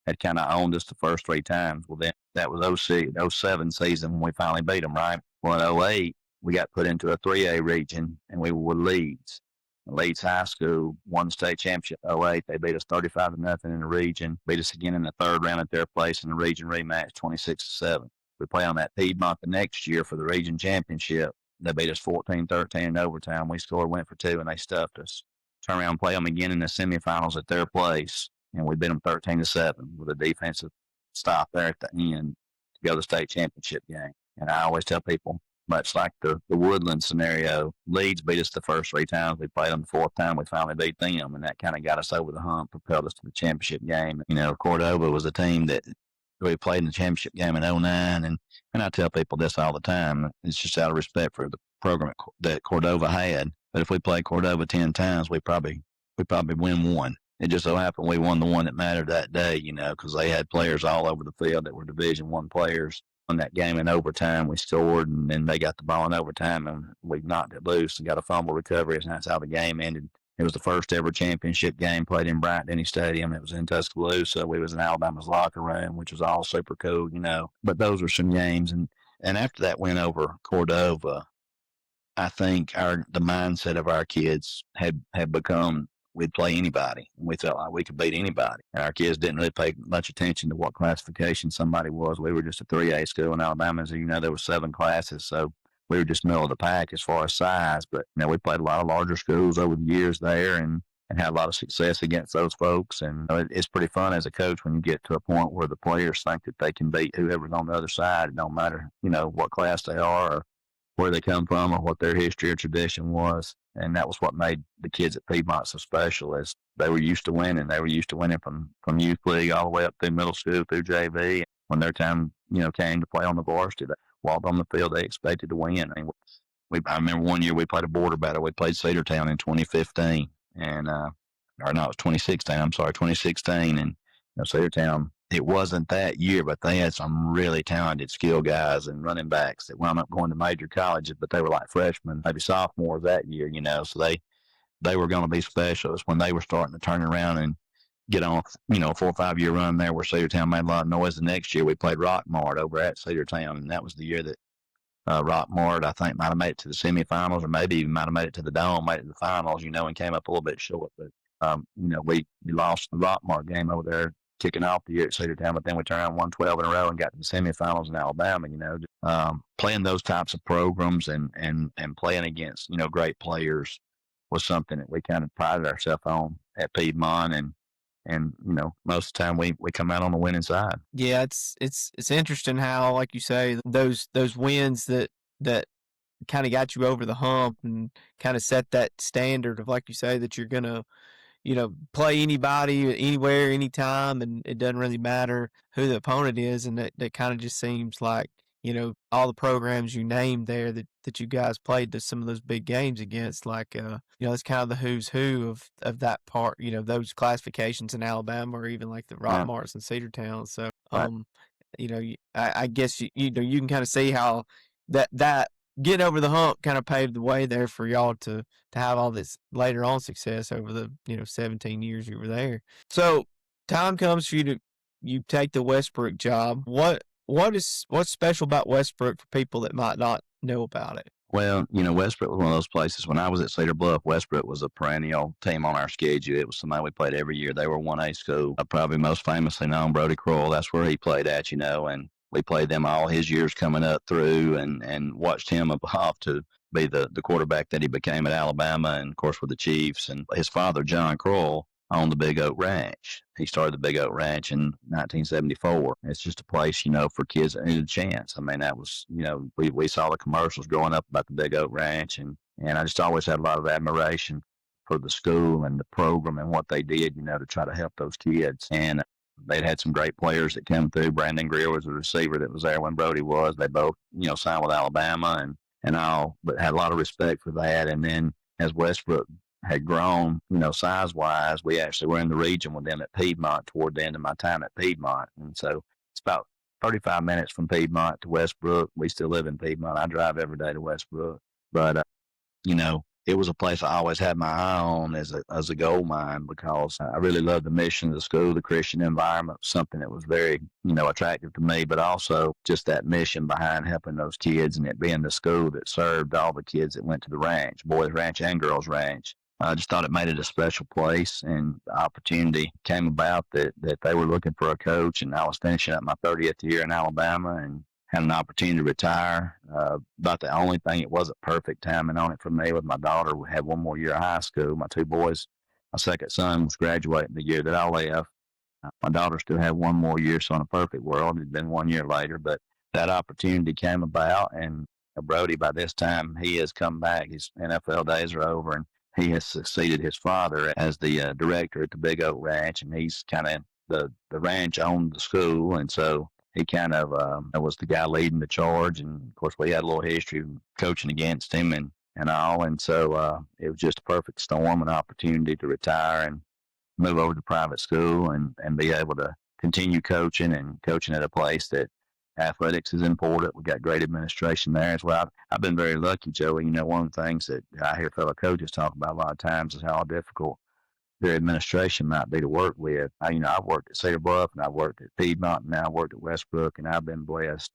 had kind of owned us the first 3 times. Well, then that was 07 season when we finally beat them, right? Well, in 08, we got put into a 3A region, and we were with Leeds. Leeds High School won the state championship 08. They beat us 35-0 in the region, beat us again in the third round at their place in the region rematch 26-7. We play on that Piedmont the next year for the region championship. They beat us 14-13 in overtime. We scored, went for 2, and they stuffed us. Turn around and play them again in the semifinals at their place, and we beat them 13-7 with a defensive stop there at the end to go to the state championship game. And I always tell people, much like the Woodland scenario, Leeds beat us the first 3 times. We played them the 4th time. We finally beat them, and that kind of got us over the hump, propelled us to the championship game. Cordova was a team that we played in the championship game in 09, and I tell people this all the time. It's just out of respect for the program that Cordova had. But if we played Cordova 10 times, we probably win 1. It just so happened we won the one that mattered that day, because they had players all over the field that were Division I players. On that game in overtime, we scored, and then they got the ball in overtime, and we knocked it loose and got a fumble recovery, and that's how the game ended. It was the first ever championship game played in Bryant-Denny Stadium. It was in Tuscaloosa. We was in Alabama's locker room, which was all super cool, But those were some games, and after that win over Cordova, I think the mindset of our kids had become we'd play anybody. We felt like we could beat anybody. And our kids didn't really pay much attention to what classification somebody was. We were just a 3A school in Alabama. As there were 7 classes, so we were just middle of the pack as far as size. But we played a lot of larger schools over the years there, and had a lot of success against those folks. And it's pretty fun as a coach when you get to a point where the players think that they can beat whoever's on the other side. It don't matter, what class they are or where they come from or what their history or tradition was. And that was what made the kids at Piedmont so special, is they were used to winning. They were used to winning from youth league all the way up through middle school, through JV. When their time, came to play on the varsity, they walked on the field, they expected to win. I remember one year we played a border battle. We played Cedar Town in 2015, and or no, it was 2016. I'm sorry, 2016. And Cedar Town, it wasn't that year, but they had some really talented skill guys and running backs that wound up going to major colleges, but they were like freshmen, maybe sophomores that year, so they were going to be specialists when they were starting to turn around and get on, a 4 or 5 year run there where Cedar Town made a lot of noise. The next year we played Rockmart over at Cedar Town, and that was the year that Rockmart, I think, might have made it to the semifinals, or maybe even might have made it to the Dome, made it to the finals, and came up a little bit short. But, we lost the Rockmart game over there kicking off the year at Cedar Town, but then we turned around, won 12 in a row and got to the semifinals in Alabama. Playing those types of programs and playing against, great players was something that we kind of prided ourselves on at Piedmont. And and most of the time we come out on the winning side. Yeah, it's interesting how, like you say, those wins that kind of got you over the hump and kind of set that standard of, like you say, that you're gonna play anybody, anywhere, anytime, and it doesn't really matter who the opponent is. And that kind of just seems like, all the programs you named there that you guys played to some of those big games against, like, it's kind of the who's who of that part, those classifications in Alabama, or even like the Right. Rockmarts and Cedar Town. So, Right. I guess you can kind of see how that getting over the hump kind of paved the way there for y'all to have all this later on success over the 17 years you were there. So time comes for you take the Westbrook job. What's special about Westbrook for people that might not know about it? Well, Westbrook was one of those places. When I was at Cedar Bluff, Westbrook was a perennial team on our schedule. It was somebody we played every year. They were 1A school. Probably most famously known, Brody Kroll. That's where he played at, and we played them all his years coming up through, and watched him evolve to be the quarterback that he became at Alabama, and of course with the Chiefs. And his father, John Kroll, owned the Big Oak Ranch. He started the Big Oak Ranch in 1974. It's just a place, for kids that needed a chance. I mean, that was, we saw the commercials growing up about the Big Oak Ranch, and I just always had a lot of admiration for the school and the program and what they did, to try to help those kids. And they'd had some great players that came through. Brandon Greer was the receiver that was there when Brody was. They both, signed with Alabama and all, but had a lot of respect for that. And then as Westbrook had grown, size-wise, we actually were in the region with them at Piedmont toward the end of my time at Piedmont. And so it's about 35 minutes from Piedmont to Westbrook. We still live in Piedmont. I drive every day to Westbrook. But, it was a place I always had my eye on as a gold mine, because I really loved the mission of the school. The Christian environment was something that was very, attractive to me, but also just that mission behind helping those kids, and it being the school that served all the kids that went to the ranch, boys ranch and girls ranch. I just thought it made it a special place, and the opportunity came about that they were looking for a coach, and I was finishing up my 30th year in Alabama and had an opportunity to retire. About the only thing, it wasn't perfect timing on it for me with my daughter. We had one more year of high school. My two boys, my second son was graduating the year that I left. My daughter still had one more year, so in a perfect world, it'd been 1 year later. But that opportunity came about, and Brody, by this time, he has come back. His NFL days are over, and he has succeeded his father as the director at the Big Oak Ranch, and he's kind of the ranch owned the school, and so he kind of was the guy leading the charge. And of course, we had a little history of coaching against him and all, and so it was just a perfect storm, an opportunity to retire and move over to private school and be able to continue coaching at a place that athletics is important. We got great administration there as well. I've been very lucky, Joey. One of the things that I hear fellow coaches talk about a lot of times is how difficult their administration might be to work with. I've worked at Cedar Bluff, and I've worked at Piedmont, and now I've worked at Westbrook, and I've been blessed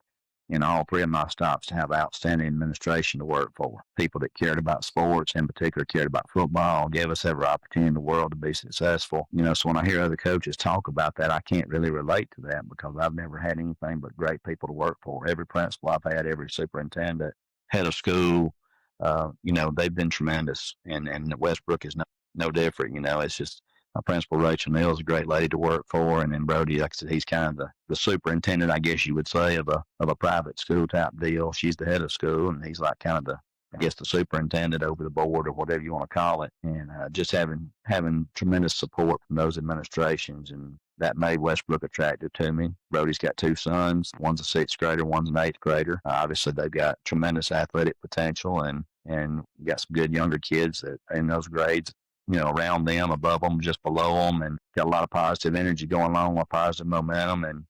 in all three of my stops to have outstanding administration to work for. People that cared about sports, in particular cared about football, gave us every opportunity in the world to be successful. So when I hear other coaches talk about that, I can't really relate to that, because I've never had anything but great people to work for. Every principal I've had, every superintendent, head of school, they've been tremendous, and Westbrook is no different. It's just my principal, Rachel Neal, is a great lady to work for, and then Brody, like I said, he's kind of the superintendent, I guess you would say, of a private school type deal. She's the head of school, and he's like kind of the superintendent over the board, or whatever you want to call it. And just having tremendous support from those administrations, and that made Westbrook attractive to me. Brody's got two sons. One's a sixth grader, one's an eighth grader. Obviously, they've got tremendous athletic potential, and got some good younger kids that in those grades, around them, above them, just below them, and got a lot of positive energy going on, a lot of positive momentum. And,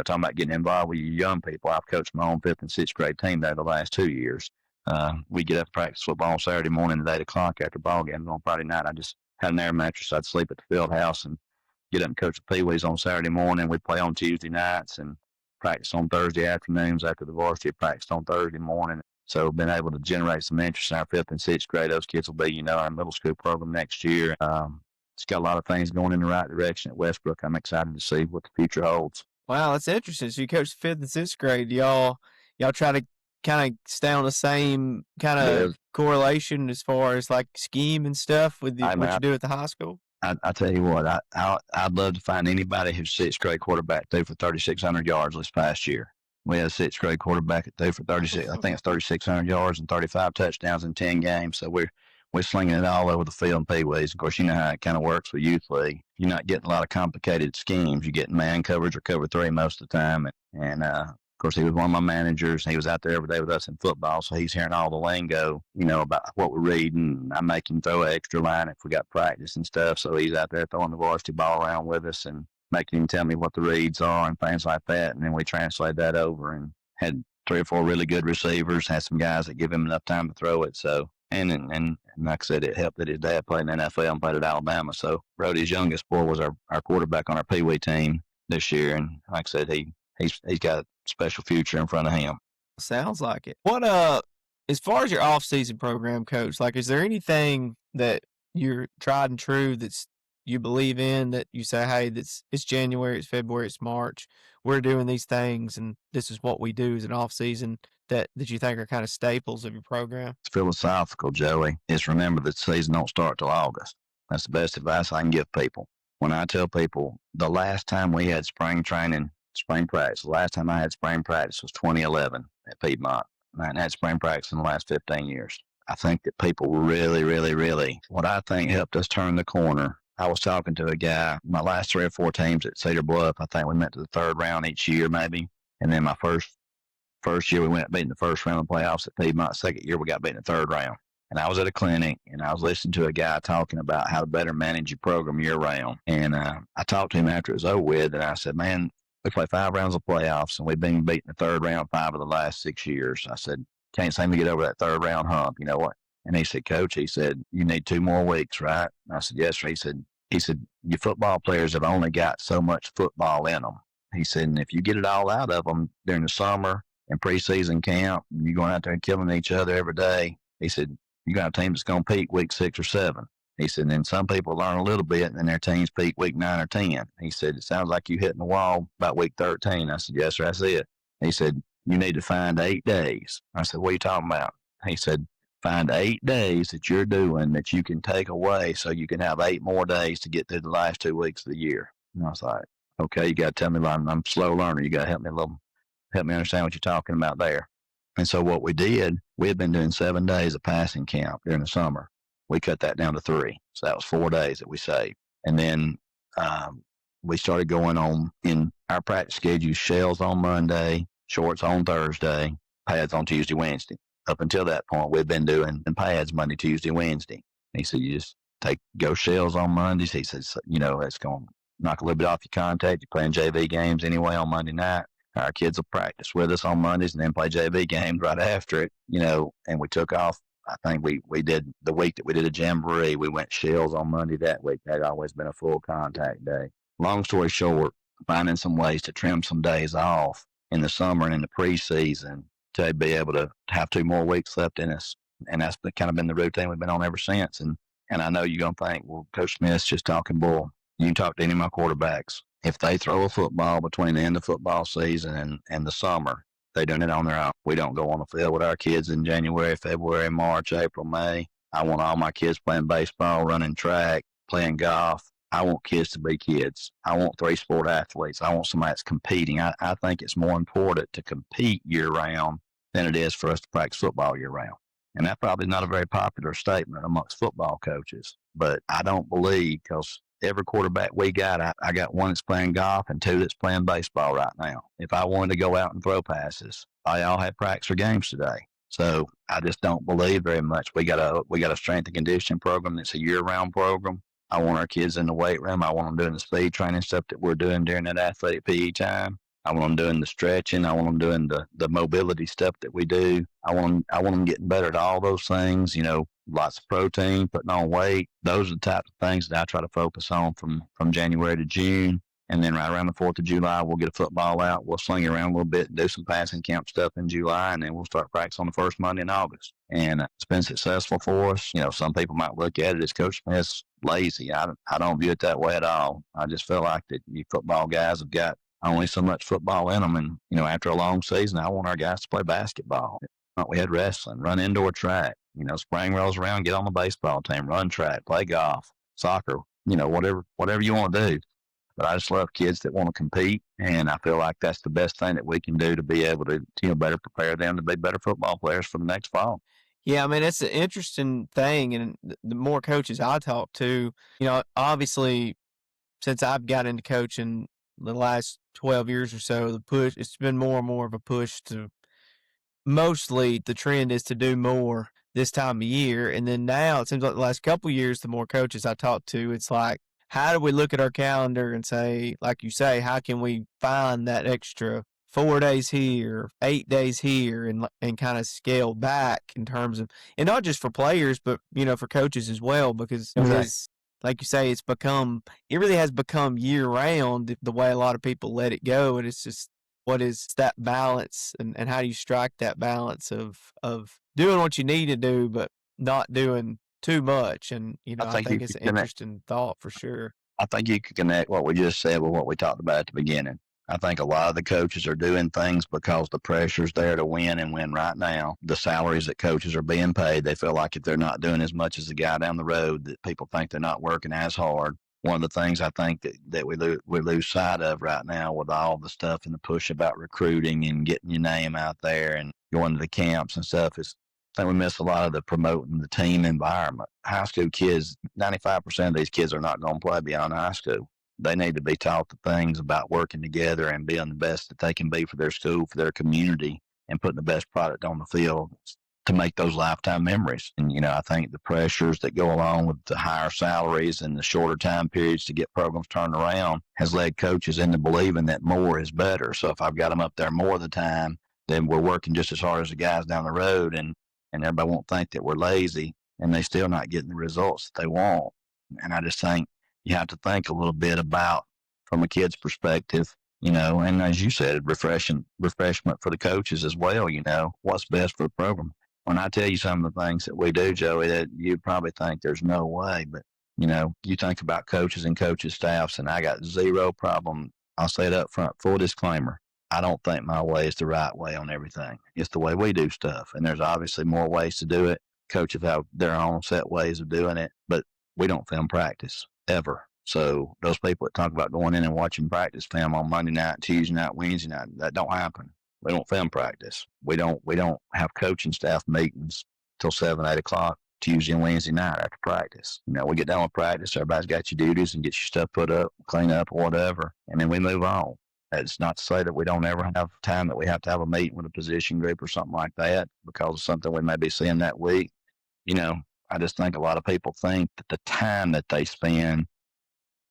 talking about getting involved with your young people, I've coached my own fifth and sixth grade team there the last 2 years. We get up and practice football on Saturday morning at 8 o'clock after ball games. On Friday night, I just had an air mattress. I'd sleep at the field house and get up and coach the Pee-wees on Saturday morning. We'd play on Tuesday nights and practice on Thursday afternoons after the varsity practiced on Thursday morning. So been able to generate some interest in our fifth and sixth grade. Those kids will be, our middle school program next year. It's got a lot of things going in the right direction at Westbrook. I'm excited to see what the future holds. Wow, that's interesting. So you coach fifth and sixth grade. Y'all try to kind of stay on the same kind of correlation as far as like scheme and stuff with what you do at the high school? I tell you what, I'd love to find anybody who's sixth grade quarterback threw for 3,600 yards this past year. We had a sixth grade quarterback that threw for 36. I think it's 3,600 yards and 35 touchdowns in 10 games. So we're slinging it all over the field in Pee Wees. Of course, you know how it kind of works with youth league. You're not getting a lot of complicated schemes. You're getting man coverage or cover three most of the time. And of course, he was one of my managers. He was out there every day with us in football, so he's hearing all the lingo, about what we're reading. I make him throw an extra line if we got practice and stuff. So he's out there throwing the varsity ball around with us and making him tell me what the reads are and things like that. And then we translate that over and had 3 or 4 really good receivers, had some guys that give him enough time to throw it. So, and like I said, it helped that his dad played in the NFL and played at Alabama. So Brody's youngest boy was our quarterback on our Pee Wee team this year. And like I said, he's got a special future in front of him. Sounds like it. What as far as your off-season program, Coach, like, is there anything that you're tried and true that's you believe in that you say, hey, it's January, it's February, it's March, we're doing these things, and this is what we do as an off-season that you think are kind of staples of your program? It's philosophical, Joey. It's remember the season don't start till August. That's the best advice I can give people. When I tell people the last time we had spring practice, the last time I had spring practice was 2011 at Piedmont. I hadn't had spring practice in the last 15 years. I think that people really, really, really, what I think helped us turn the corner. I was talking to a guy, my last 3 or 4 teams at Cedar Bluff, I think we went to the 3rd round each year maybe. And then my first year we went beating the 1st round of the playoffs at Piedmont. 2nd year we got beaten the 3rd round. And I was at a clinic and I was listening to a guy talking about how to better manage your program year round. And I talked to him after it was over with and I said, man, we play 5 rounds of playoffs and we've been beating the 3rd round 5 of the last 6 years. I said, can't seem to get over that 3rd round hump. You know what? And he said, Coach, he said, you need 2 more weeks, right? And I said, yes, sir. He said, your football players have only got so much football in them. He said, and if you get it all out of them during the summer and preseason camp, and you're going out there and killing each other every day, he said, you got a team that's going to peak week 6 or 7. He said, and then some people learn a little bit and then their teams peak week 9 or 10. He said, it sounds like you hitting the wall about week 13. I said, yes, sir, that's it. He said, you need to find 8 days. I said, what are you talking about? He said, find 8 days that you're doing that you can take away so you can have 8 more days to get through the last 2 weeks of the year. And I was like, okay, you got to tell me I'm a slow learner. You got to help me understand what you're talking about there. And so what we did, we had been doing 7 days of passing camp during the summer. We cut that down to 3. So that was 4 days that we saved. And then we started going on in our practice schedule, shells on Monday, shorts on Thursday, pads on Tuesday, Wednesday. Up until that point, we've been doing pads Monday, Tuesday, Wednesday. He said, you just go shells on Mondays. He says, it's going to knock a little bit off your contact. You're playing JV games anyway on Monday night. Our kids will practice with us on Mondays and then play JV games right after it, and we took off. I think we did the week that we did a jamboree. We went shells on Monday that week. That had always been a full contact day. Long story short, finding some ways to trim some days off in the summer and in the preseason to be able to have 2 more weeks left in us. And that's kind of been the routine we've been on ever since. And I know you're going to think, well, Coach Smith's just talking bull. You can talk to any of my quarterbacks. If they throw a football between the end of football season and the summer, they're doing it on their own. We don't go on the field with our kids in January, February, March, April, May. I want all my kids playing baseball, running track, playing golf. I want kids to be kids. I want 3-sport athletes. I want somebody that's competing. I think it's more important to compete year-round than it is for us to practice football year-round. And that's probably not a very popular statement amongst football coaches. But I don't believe, because every quarterback we got, I got 1 that's playing golf and 2 that's playing baseball right now. If I wanted to go out and throw passes, they all had practice or games today. So I just don't believe very much. We got a strength and conditioning program that's a year-round program. I want our kids in the weight room. I want them doing the speed training stuff that we're doing during that athletic PE time. I want them doing the stretching. I want them doing the mobility stuff that we do. I want them getting better at all those things, lots of protein, putting on weight. Those are the types of things that I try to focus on from January to June. And then right around the 4th of July, we'll get a football out. We'll sling it around a little bit and do some passing camp stuff in July. And then we'll start practice on the first Monday in August. And it's been successful for us. Some people might look at it as Coach Smith's lazy. I don't view it that way at all. I just feel like that you football guys have got only so much football in them. And, after a long season, I want our guys to play basketball. We had wrestling, run indoor track. Spring rolls around, get on the baseball team, run track, play golf, soccer. whatever you want to do. But I just love kids that want to compete, and I feel like that's the best thing that we can do to be able to, better prepare them to be better football players for the next fall. Yeah, I mean, it's an interesting thing, and the more coaches I talk to, obviously, since I've got into coaching the last 12 years or so, it's been more and more of a push to mostly the trend is to do more this time of year. And then now it seems like the last couple of years, the more coaches I talk to, it's like, how do we look at our calendar and say, like you say, how can we find that extra 4 days here, 8 days here, and kind of scale back in terms of, and not just for players, but for coaches as well, because Exactly. like you say, it really has become year round the way a lot of people let it go, and it's just what is that balance, and how do you strike that balance of doing what you need to do but not doing too much. And I I think you think it's could an connect. interesting thought for sure. I think you could connect what we just said with what we talked about at the beginning. I think a lot of the coaches are doing things because the pressure's there to win and win right now. The salaries that coaches are being paid, they feel like if they're not doing as much as the guy down the road, that people think they're not working as hard. One of the things I think that we lose sight of right now with all the stuff and the push about recruiting and getting your name out there and going to the camps and stuff is I think we miss a lot of the promoting the team environment. High school kids, 95% of these kids are not going to play beyond high school. They need to be taught the things about working together and being the best that they can be for their school, for their community, and putting the best product on the field to make those lifetime memories. And, I think the pressures that go along with the higher salaries and the shorter time periods to get programs turned around has led coaches into believing that more is better. So if I've got them up there more of the time, then we're working just as hard as the guys down the road, and everybody won't think that we're lazy and they still not getting the results that they want. And I just think you have to think a little bit about from a kid's perspective, and as you said, refreshment for the coaches as well, what's best for the program. When I tell you some of the things that we do, Joey, that you'd probably think there's no way, but you think about coaches and coaches staffs, and I got zero problem. I'll say it up front, full disclaimer. I don't think my way is the right way on everything. It's the way we do stuff. And there's obviously more ways to do it. Coaches have their own set ways of doing it, but we don't film practice ever. So those people that talk about going in and watching practice film on Monday night, Tuesday night, Wednesday night, that don't happen. We don't film practice. We don't have coaching staff meetings till 7, 8 o'clock Tuesday and Wednesday night after practice. We get done with practice, everybody's got your duties and get your stuff put up, clean up or whatever, and then we move on. It's not to say that we don't ever have time that we have to have a meeting with a position group or something like that because of something we may be seeing that week. I just think a lot of people think that the time that they spend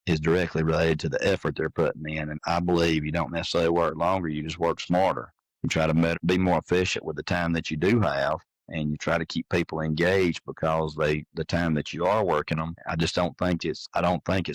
is directly related to the effort they're putting in. And I believe you don't necessarily work longer, you just work smarter. You try to be more efficient with the time that you do have, and you try to keep people engaged because the time that you are working them, I don't think it's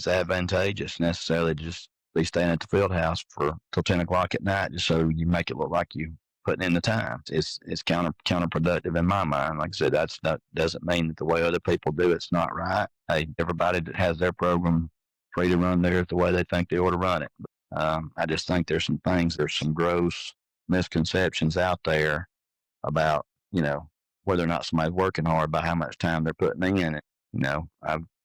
advantageous necessarily to just be staying at the field house for till 10 o'clock at night just so you make it look like you putting in the time. It's counterproductive in my mind. Like I said, that doesn't mean that the way other people do it's not right. Hey, everybody that has their program free to run theirs the way they think they ought to run it. I just think there's some gross misconceptions out there about, whether or not somebody's working hard by how much time they're putting in it.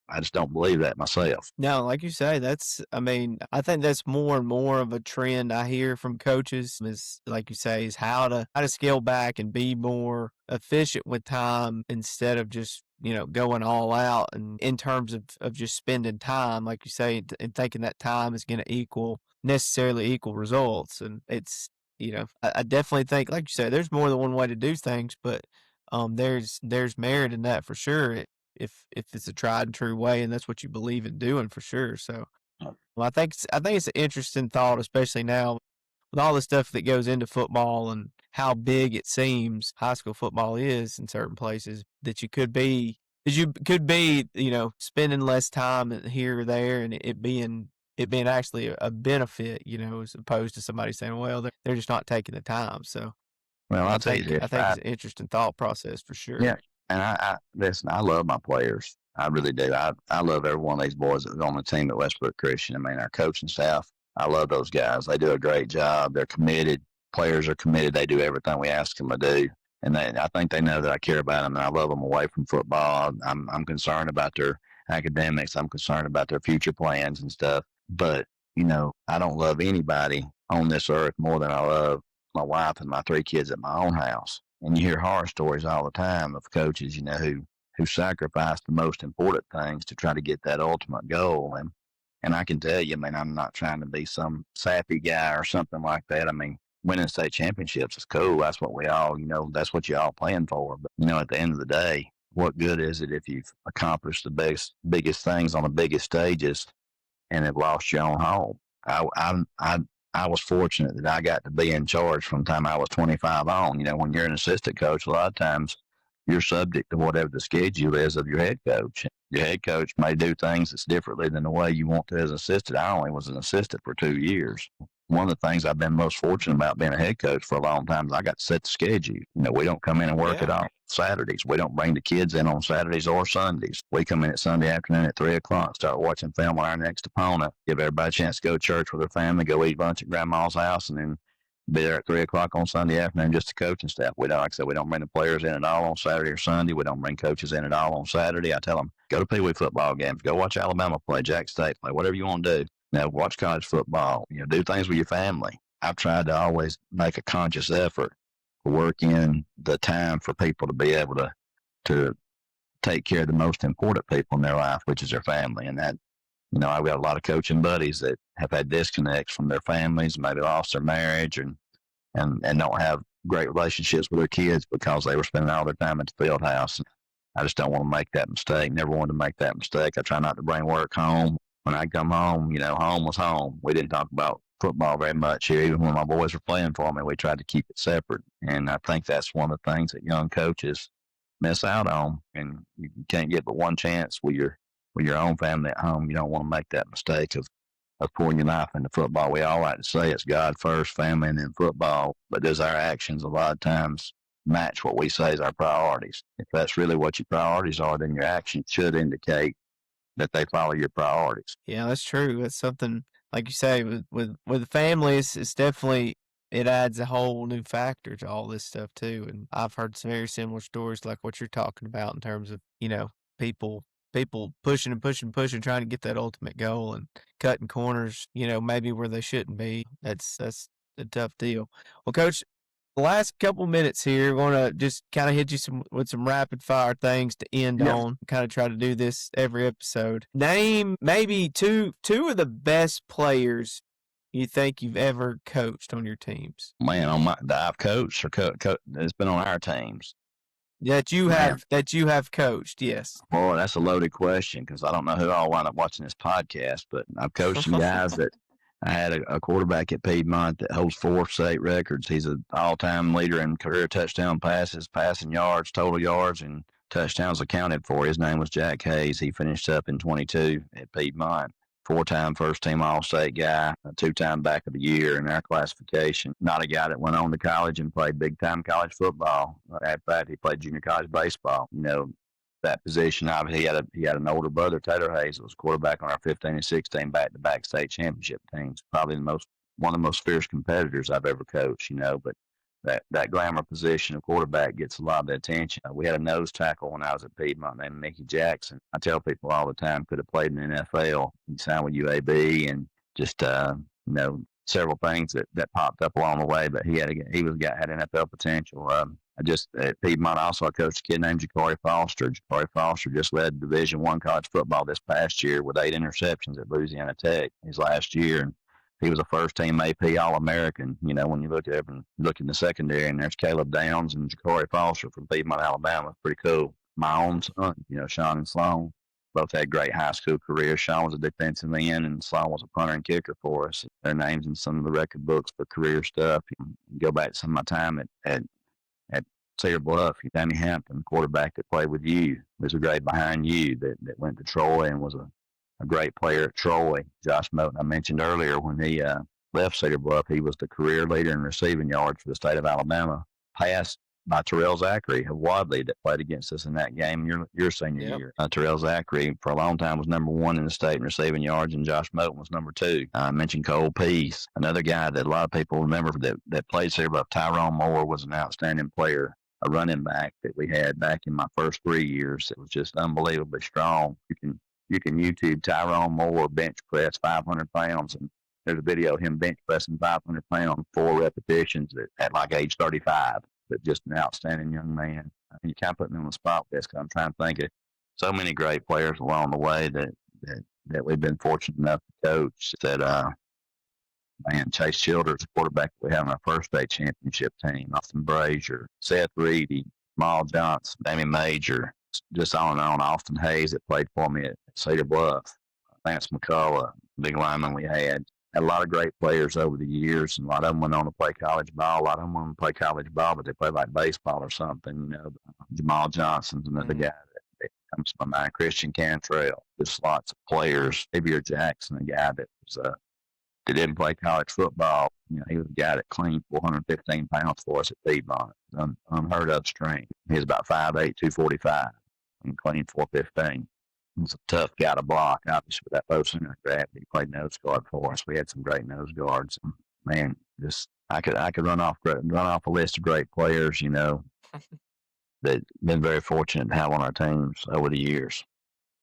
I just don't believe that myself. No, like you say, I think that's more and more of a trend I hear from coaches is, like you say, is how to scale back and be more efficient with time instead of just, going all out, and in terms of just spending time, like you say, and thinking that time is going to necessarily equal results. And it's, I definitely think, like you say, there's more than one way to do things, but there's merit in that for sure. If it's a tried and true way and that's what you believe in doing for sure. So, well, I think it's an interesting thought, especially now with all the stuff that goes into football and how big it seems high school football is in certain places that you could be spending less time here or there, and it being actually a benefit, as opposed to somebody saying, well, they're just not taking the time. So Well, I I'll tell you think this. I think it's an interesting thought process for sure. Yeah, and I listen. I love my players. I really do. I love every one of these boys that's on the team at Westbrook Christian. I mean, our coaching staff. I love those guys. They do a great job. They're committed. Players are committed. They do everything we ask them to do, and I think they know that I care about them and I love them away from football. I'm concerned about academics. I'm concerned about their future plans and stuff. But, I don't love anybody on this earth more than I love my wife and my 3 kids at my own house. And you hear horror stories all the time of coaches, who sacrifice the most important things to try to get that ultimate goal. And I can tell you, I mean, I'm not trying to be some sappy guy or something like that. I mean, winning state championships is cool. That's what we all, that's what you all playing for. But, at the end of the day, what good is it if you've accomplished the biggest things on the biggest stages and have lost your own home? I was fortunate that I got to be in charge from the time I was 25 on. When you're an assistant coach, a lot of times you're subject to whatever the schedule is of your head coach. Your head coach may do things that's differently than the way you want to as an assistant. I only was an assistant for 2 years. One of the things I've been most fortunate about being a head coach for a long time is I got to set the schedule. We don't come in and work at all Saturdays. We don't bring the kids in on Saturdays or Sundays. We come in at Sunday afternoon at 3 o'clock, start watching film on our next opponent, give everybody a chance to go to church with their family, go eat lunch at grandma's house, and then be there at 3 o'clock on Sunday afternoon just to coach and staff. We don't, like I said, we don't bring the players in at all on Saturday or Sunday. We don't bring coaches in at all on Saturday. I tell them, go to Pee Wee football games, go watch Alabama play, Jack State play, whatever you want to do. Watch college football, do things with your family. I've tried to always make a conscious effort to work in the time for people to be able to take care of the most important people in their life, which is their family. And that, I've got a lot of coaching buddies that have had disconnects from their families, maybe lost their marriage and don't have great relationships with their kids because they were spending all their time at the field house. I just don't want to make that mistake. Never wanted to make that mistake. I try not to bring work home. When I come home, home was home. We didn't talk about football very much here. Even when my boys were playing for me, we tried to keep it separate. And I think that's one of the things that young coaches miss out on. And you can't get but one chance with your own family at home. You don't want to make that mistake of pouring your life into football. We all like to say it's God first, family, and then football. But does our actions a lot of times match what we say is our priorities? If that's really what your priorities are, then your actions should indicate that they follow your priorities. Yeah, that's true. That's something, like you say, with families, it's definitely, it adds a whole new factor to all this stuff too. And I've heard some very similar stories like what you're talking about in terms of, people pushing and pushing and pushing, trying to get that ultimate goal and cutting corners, maybe where they shouldn't be. That's a tough deal. Well, Coach, the last couple minutes here, we're going to just kind of hit you with some rapid fire things to end on. Kind of try to do this every episode. Name maybe two of the best players you think you've ever coached on your teams. Man, that I've coached or it's been on our teams. That you have coached, yes. Boy, that's a loaded question because I don't know who all wound up watching this podcast, but I've coached some guys that I had a quarterback at Piedmont that holds 4 state records. He's an all-time leader in career touchdown passes, passing yards, total yards, and touchdowns accounted for. His name was Jack Hayes. He finished up in 22 at Piedmont. 4-time first-team All-State guy, a 2-time Back of the Year in our classification. Not a guy that went on to college and played big-time college football. In fact, he played junior college baseball. That position, he had an older brother, Taylor Hayes, that was quarterback on our 15 and 16 back-to-back state championship teams. Probably one of the most fierce competitors I've ever coached. But that glamour position of quarterback gets a lot of the attention. We had a nose tackle when I was at Piedmont named Mickey Jackson. I tell people all the time, could have played in the NFL. He signed with UAB and just several things that popped up along the way. But had NFL potential. At Piedmont, also I coached a kid named Ja'Cory Foster. Ja'Cory Foster just led Division I college football this past year with 8 interceptions at Louisiana Tech his last year. And he was a first-team AP All-American. When you look in the secondary, and there's Caleb Downs and Ja'Cory Foster from Piedmont, Alabama. Pretty cool. My own son, Sean and Sloan, both had great high school careers. Sean was a defensive end, and Sloan was a punter and kicker for us. Their names in some of the record books for career stuff. You go back to some of my time at Cedar Bluff. Danny Hampton, quarterback that played with you, was a grade behind you that went to Troy and was a great player at Troy. Josh Moten, I mentioned earlier, when he left Cedar Bluff, he was the career leader in receiving yards for the state of Alabama, passed by Terrell Zachary of Wadley that played against us in that game your senior year. Terrell Zachary, for a long time, was number 1 in the state in receiving yards, and Josh Moten was number 2. I mentioned Cole Peace, another guy that a lot of people remember that played Cedar Bluff. Tyrone Moore was an outstanding player, a running back that we had back in my first 3 years. It was just unbelievably strong. You can YouTube Tyrone Moore bench press 500 pounds, and there's a video of him bench pressing 500 pounds, 4 repetitions at like age 35. But just an outstanding young man. You kind of put me on the spot with this because I'm trying to think of so many great players along the way that we've been fortunate enough to coach. That man, Chase Childers, the quarterback we had on our first state championship team, Austin Brazier, Seth Reedy, Maul Johnson, Damien Major, just on and on. Austin Hayes that played for me at Cedar Bluff, Lance McCullough, big lineman we had. Had a lot of great players over the years, and a lot of them went on to play college ball. A lot of them went on to play college ball, but they played like baseball or something. You know, Jamal Johnson's another guy that comes to my mind. Christian Cantrell, just lots of players. Xavier Jackson, a guy that was that didn't play college football. You know, he was a guy that cleaned 415 pounds for us at Piedmont. Unheard of strength. He was about 5'8", 245, and cleaned 415. He was a tough guy to block, obviously, with that post center gravity. He played nose guard for us. We had some great nose guards. And, man, just I could run off a list of great players, you know, that been very fortunate to have on our teams over the years.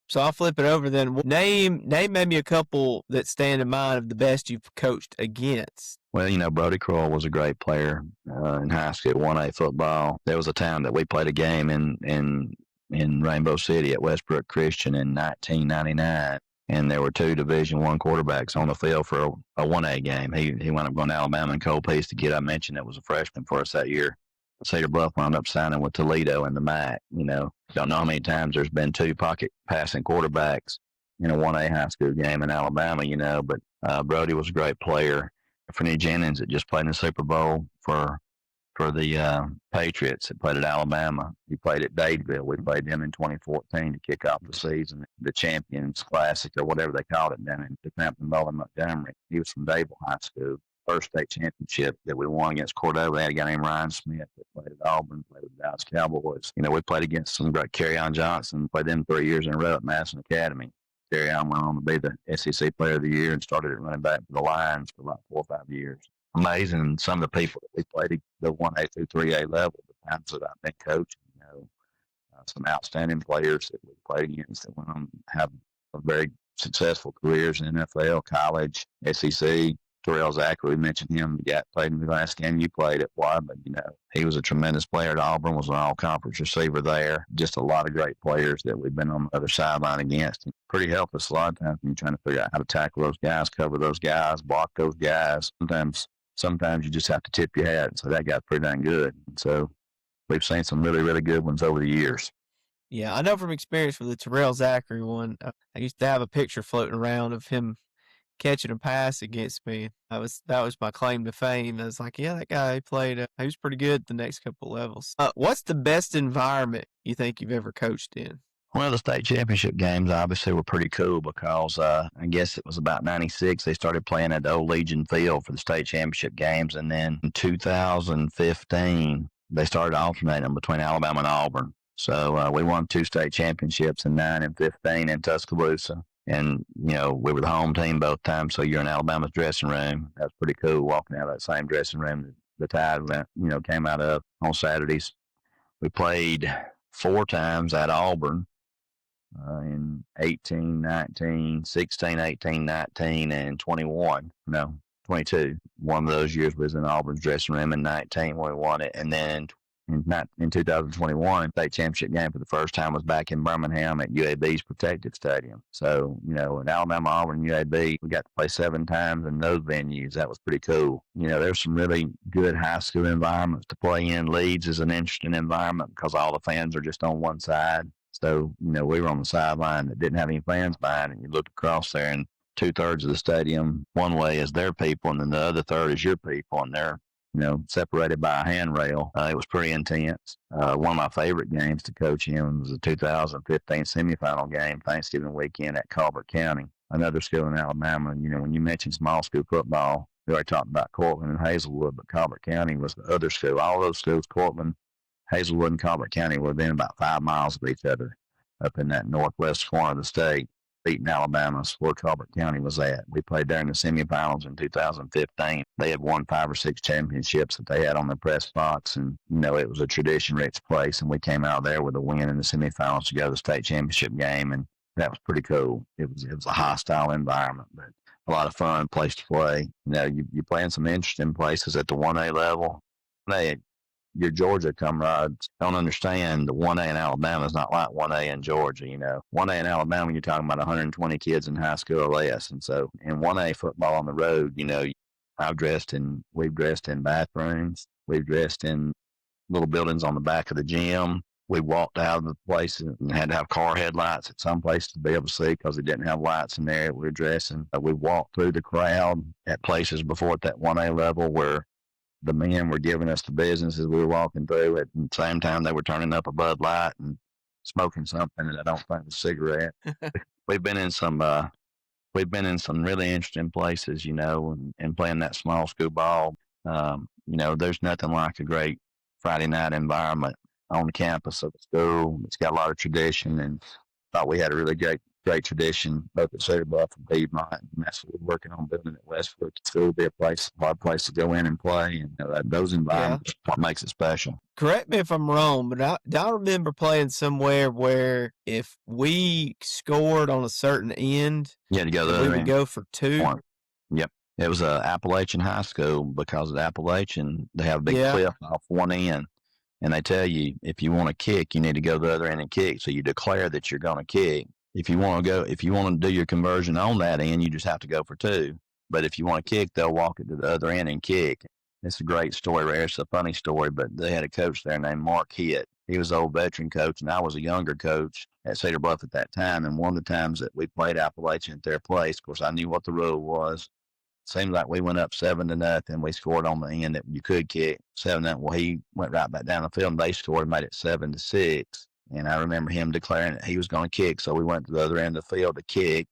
So I'll flip it over then. Name maybe a couple that stand in mind of the best you've coached against. Well, you know, Brody Kroll was a great player in high school, 1A football. There was a time that we played a game in Rainbow City at Westbrook Christian in 1999, and there were 2 Division I quarterbacks on the field for a 1A game. He wound up going to Alabama, and Cole Peace, the kid I mentioned that was a freshman for us that year. Cedar Bluff wound up signing with Toledo in the MAC. You know, don't know how many times there's been 2 pocket passing quarterbacks in a 1A high school game in Alabama, you know, but Brody was a great player. Anthony Jennings that just played in the Super Bowl for the Patriots that played at Alabama. He played at Dadeville. We played them in 2014 to kick off the season, the Champions Classic or whatever they called it down in the Crampton Bowl in Montgomery. He was from Dadeville High School. First state championship that we won against Cordova. They had a guy named Ryan Smith that played at Auburn, played with the Dallas Cowboys. You know, we played against some great Kerryon Johnson, played them 3 years in a row at Madison Academy. Kerryon went on to be the SEC Player of the Year and started at running back for the Lions for about 4 or 5 years. Amazing some of the people that we played at the 1A through 3A level, the times that I've been coaching, you know, some outstanding players that we played against that went on to have very successful careers in NFL, college, SEC. Terrell Zachary, we mentioned him. He played in the last game you played at Bluff, but you know he was a tremendous player at Auburn. Was an all-conference receiver there. Just a lot of great players that we've been on the other sideline against. And pretty helpless a lot of times when you're trying to figure out how to tackle those guys, cover those guys, block those guys. Sometimes you just have to tip your hat. So that got pretty dang good. And so we've seen some really, really good ones over the years. Yeah, I know from experience for the Terrell Zachary one. I used to have a picture floating around of him catching a pass against me. That was my claim to fame. I was like, yeah, that guy played. He was pretty good the next couple levels. What's the best environment you think you've ever coached in? Well, the state championship games obviously were pretty cool because I guess it was about 96 they started playing at the old Legion Field for the state championship games, and then in 2015 they started alternating between Alabama and Auburn. So we won 2 state championships in 9 and 15 in Tuscaloosa. And, you know, we were the home team both times, so you're in Alabama's dressing room. That was pretty cool, walking out of that same dressing room that the Tide came out of on Saturdays. We played 4 times at Auburn in 18, 19, 16, 18, 19, and 21. No, 22. One of those years was in Auburn's dressing room in 19 when we won it. And then in 2021, state championship game for the first time was back in Birmingham at UAB's protected stadium. So, you know, in Alabama, Auburn, UAB, we got to play 7 times in those venues. That was pretty cool. You know, there's some really good high school environments to play in. Leeds is an interesting environment because all the fans are just on one side. So, you know, we were on the sideline that didn't have any fans behind, and you looked across there, and 2/3 of the stadium, one way is their people, and then the other third is your people, and they're, you know, separated by a handrail. It was pretty intense. One of my favorite games to coach in was the 2015 semifinal game, Thanksgiving weekend at Colbert County, another school in Alabama. You know, when you mentioned small school football, we already talked about Cortland and Hazelwood, but Colbert County was the other school. All those schools, Cortland, Hazelwood, and Colbert County, were within about 5 miles of each other up in that northwest corner of the state. Beating Alabama's where Colbert County was at. We played there in the semifinals in 2015. They had won 5 or 6 championships that they had on their press box, and you know it was a tradition-rich place. And we came out there with a win in the semifinals to go to the state championship game. And That was pretty cool. It was a hostile environment, but a lot of fun place to play. You play in some interesting places at the 1A level. They your Georgia comrades don't understand the 1A in Alabama is not like 1A in Georgia. 1A in Alabama, you're talking about 120 kids in high school or less. And so in 1A football on the road, we've dressed in bathrooms. We've dressed in little buildings on the back of the gym. We walked out of the place and had to have car headlights at some place to be able to see because they didn't have lights in there. We were dressing. We walked through the crowd at places before at that 1A level where the men were giving us the business as we were walking through. At the same time, they were turning up a Bud Light and smoking something that I don't think was a cigarette. We've been in some really interesting places, and playing that small school ball. There's nothing like a great Friday night environment on the campus of the school. It's got a lot of tradition, and thought we had a really great tradition both at Cedar, Bluff, and Piedmont. And that's what we're working on building at Westbrook. It's still be a hard place to go in and play, and those environments what makes it special. Correct me if I'm wrong, but I remember playing somewhere where if we scored on a certain end, you had to go there. We would go for 2. Yep. It was a Appalachian high school because at Appalachian they have a big cliff off one end. And they tell you if you want to kick, you need to go the other end and kick. So you declare that you're going to kick. If you want to do your conversion on that end, you just have to go for 2. But if you want to kick, they'll walk it to the other end and kick. It's a great story, Ray. It's a funny story, but they had a coach there named Mark Hitt. He was an old veteran coach, and I was a younger coach at Cedar Bluff at that time. And one of the times that we played Appalachian at their place, of course, I knew what the rule was. Seemed like we went up 7-0. We scored on the end that you could kick 7-0. Well, he went right back down the field, and they scored and made it 7-6. And I remember him declaring that he was going to kick, so we went to the other end of the field to kick.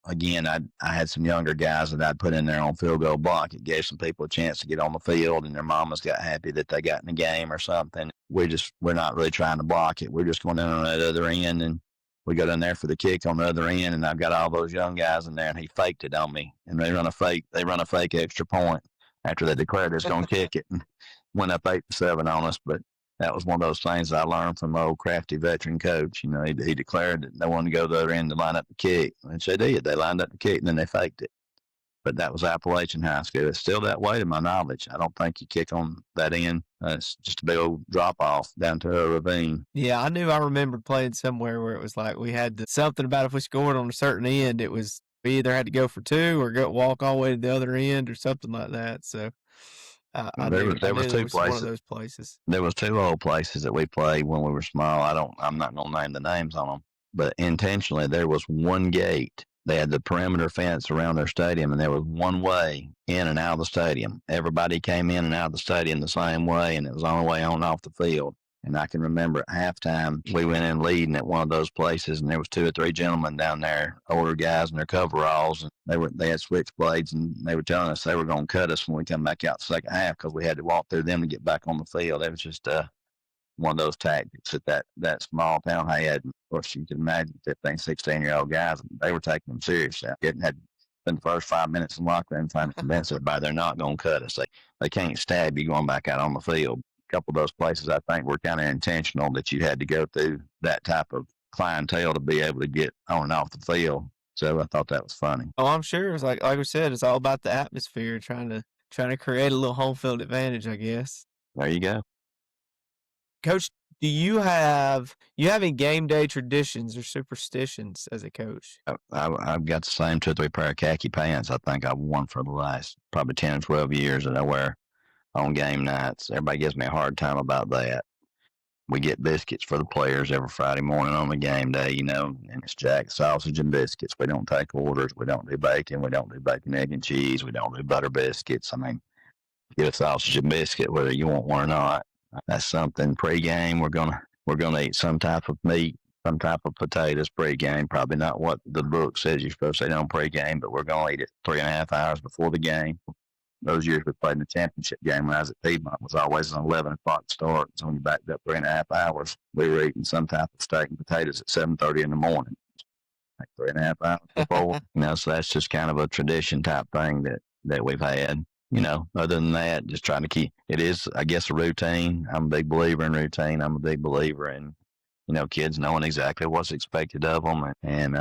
Again, I had some younger guys that I'd put in there on field goal block. It gave some people a chance to get on the field, and their mamas got happy that they got in the game or something. We're not really trying to block it. We're just going down on that other end, and we go down there for the kick on the other end, and I've got all those young guys in there, and he faked it on me. And they run a fake extra point after they declared it's going to kick it, and went up 8-7 on us. But that was one of those things that I learned from my old crafty veteran coach. He declared that they wanted to go to the other end to line up the kick, and they did. They lined up the kick, and then they faked it. But that was Appalachian High School. It's still that way to my knowledge. I don't think you kick on that end. It's just a big old drop-off down to a ravine. Yeah, I remember playing somewhere where it was like we had something about if we scored on a certain end, it was we either had to go for 2 or walk all the way to the other end or something like that. So there was 2 places. One of those places. There was 2 old places that we played when we were small. I'm not going to name the names on them, but intentionally there was one gate. They had the perimeter fence around their stadium, and there was one way in and out of the stadium. Everybody came in and out of the stadium the same way, and it was the only way on and off the field. And I can remember at halftime, we went in leading at one of those places, and there was 2 or 3 gentlemen down there, older guys in their coveralls, and they had switchblades, and they were telling us they were going to cut us when we come back out the second half because we had to walk through them to get back on the field. It was just one of those tactics that small town had. Of course, you can imagine 15, 16-year-old guys, they were taking them seriously. Had been the first 5 minutes in the locker room trying to convince everybody they're not going to cut us. They can't stab you going back out on the field. A couple of those places, I think, were kind of intentional that you had to go through that type of clientele to be able to get on and off the field. So I thought that was funny. Oh, I'm sure. It's like we said, it's all about the atmosphere, trying to create a little home field advantage, I guess. There you go. Coach, do you have any game day traditions or superstitions as a coach? I've got the same 2 or 3 pair of khaki pants I think I've worn for the last probably 10 or 12 years that I wear on game nights. Everybody gives me a hard time about that. We get biscuits for the players every Friday morning on the game day, and it's jack, sausage, and biscuits. We don't take orders. We don't do bacon. We don't do bacon, egg, and cheese. We don't do butter biscuits. I mean, get a sausage and biscuit whether you want one or not. That's something pregame. We're gonna eat some type of meat, some type of potatoes pregame. Probably not what the book says you're supposed to eat on pregame, but we're gonna eat it 3.5 hours before the game. Those years we played in the championship game when I was at Piedmont, it was always an 11 o'clock start. So when you backed up 3.5 hours, we were eating some type of steak and potatoes at 7:30 in the morning, like 3.5 hours before. So that's just kind of a tradition type thing that we've had. Other than that, just trying to keep it is, I guess, a routine. I'm a big believer in routine. I'm a big believer in kids knowing exactly what's expected of them. And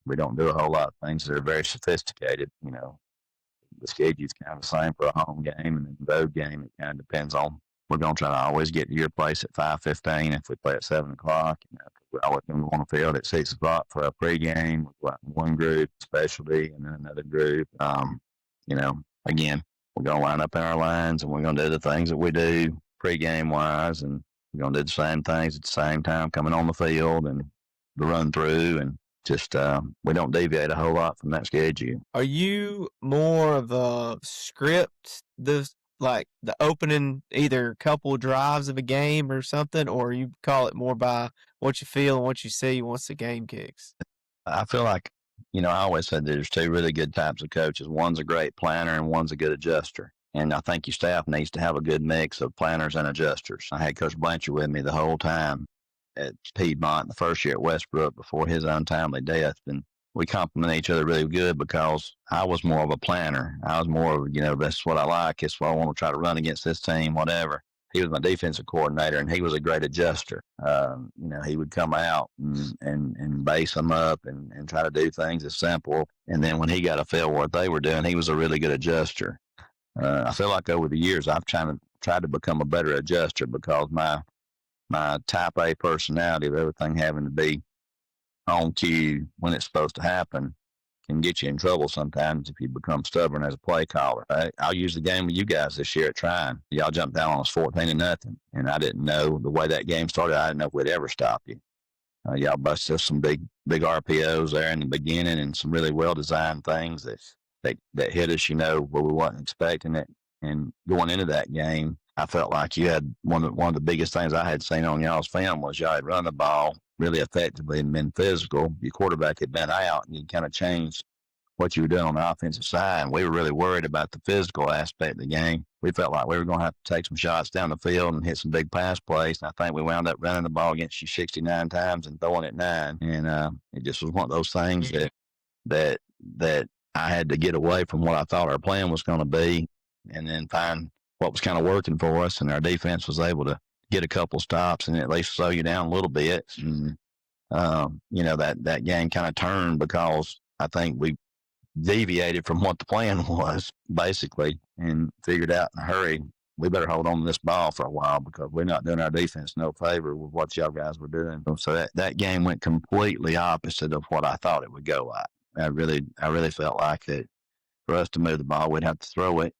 we don't do a whole lot of things that are very sophisticated. The schedule's kind of the same for a home game, and then the road game, it kind of depends on. We're going to try to always get to your place at 5:15 if we play at 7 o'clock. We always going to want to field at 6 o'clock for a pregame. We go out in one group, specialty, and then another group. Again, we're going to line up in our lines, and we're going to do the things that we do pregame wise, and we're going to do the same things at the same time coming on the field and the run through, and just we don't deviate a whole lot from that schedule. Are you more of a script, like the opening either couple drives of a game or something, or you call it more by what you feel and what you see once the game kicks? I feel like, I always said there's two really good types of coaches. One's a great planner and one's a good adjuster. And I think your staff needs to have a good mix of planners and adjusters. I had Coach Blanchard with me the whole time at Piedmont the first year at Westbrook before his untimely death. And we complement each other really good because I was more of a planner. I was more of, that's what I like. It's what I want to try to run against this team, whatever. He was my defensive coordinator, and he was a great adjuster. He would come out and base them up and try to do things as simple. And then when he got a feel for what they were doing, he was a really good adjuster. I feel like over the years I've tried to become a better adjuster because my type A personality of everything having to be on cue when it's supposed to happen can get you in trouble sometimes if you become stubborn as a play caller. I'll use the game with you guys this year at Trine. Y'all jumped down on us 14-0, and I didn't know the way that game started. I didn't know if we'd ever stop you. Y'all busted us some big RPOs there in the beginning and some really well designed things that hit us, where we wasn't expecting it. And going into that game, I felt like you had one of the biggest things I had seen on y'all's film was y'all had run the ball really effectively and been physical. Your quarterback had been out, and you kind of changed what you were doing on the offensive side. And we were really worried about the physical aspect of the game. We felt like we were going to have to take some shots down the field and hit some big pass plays. And I think we wound up running the ball against you 69 times and throwing it 9. And it just was one of those things that I had to get away from what I thought our plan was going to be and then find what was kind of working for us. And our defense was able to get a couple stops and at least slow you down a little bit. And, that game kind of turned because I think we deviated from what the plan was basically and figured out in a hurry, we better hold on to this ball for a while because we're not doing our defense no favor with what y'all guys were doing. So that game went completely opposite of what I thought it would go like. I really felt like that for us to move the ball, we'd have to throw it.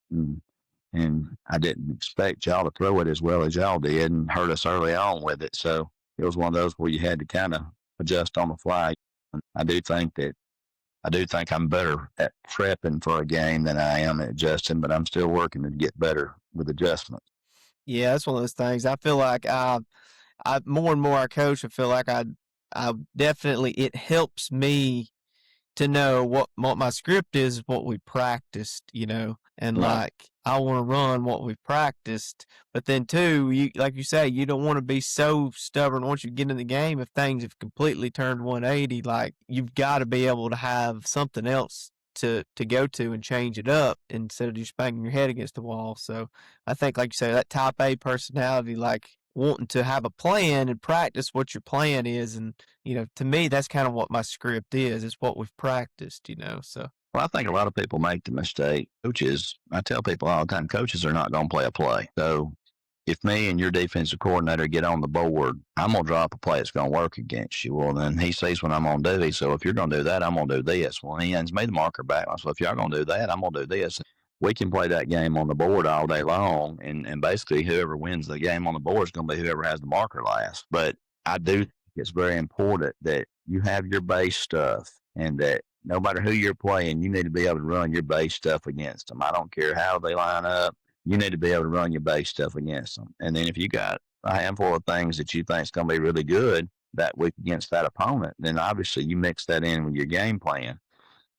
And I didn't expect y'all to throw it as well as y'all did and hurt us early on with it. So it was one of those where you had to kind of adjust on the fly. I do think I'm better at prepping for a game than I am at adjusting, but I'm still working to get better with adjustments. Yeah, that's one of those things. I feel like I more and more I coach, I feel like I definitely, it helps me to know what my script is, what we practiced, and Right. like I want to run what we practiced. But then too, like you say, you don't want to be so stubborn once you get in the game. If things have completely turned 180, like you've got to be able to have something else to go to and change it up instead of just banging your head against the wall. So I think, like you say, that type A personality, like wanting to have a plan and practice what your plan is. And, to me, that's kind of what my script is. It's what we've practiced, so. Well, I think a lot of people make the mistake. I tell people all the time, coaches are not going to play a play. So if me and your defensive coordinator get on the board, I'm going to drop a play that's going to work against you. Well, then he sees what I'm going to do. So if you're going to do that, I'm going to do this. Well, he hands me the marker back. So if y'all going to do that, I'm going to do this. We can play that game on the board all day long. And basically whoever wins the game on the board is going to be whoever has the marker last. But I do think it's very important that you have your base stuff and that no matter who you're playing, you need to be able to run your base stuff against them. I don't care how they line up. You need to be able to run your base stuff against them. And then if you got a handful of things that you think is going to be really good that week against that opponent, then obviously you mix that in with your game plan.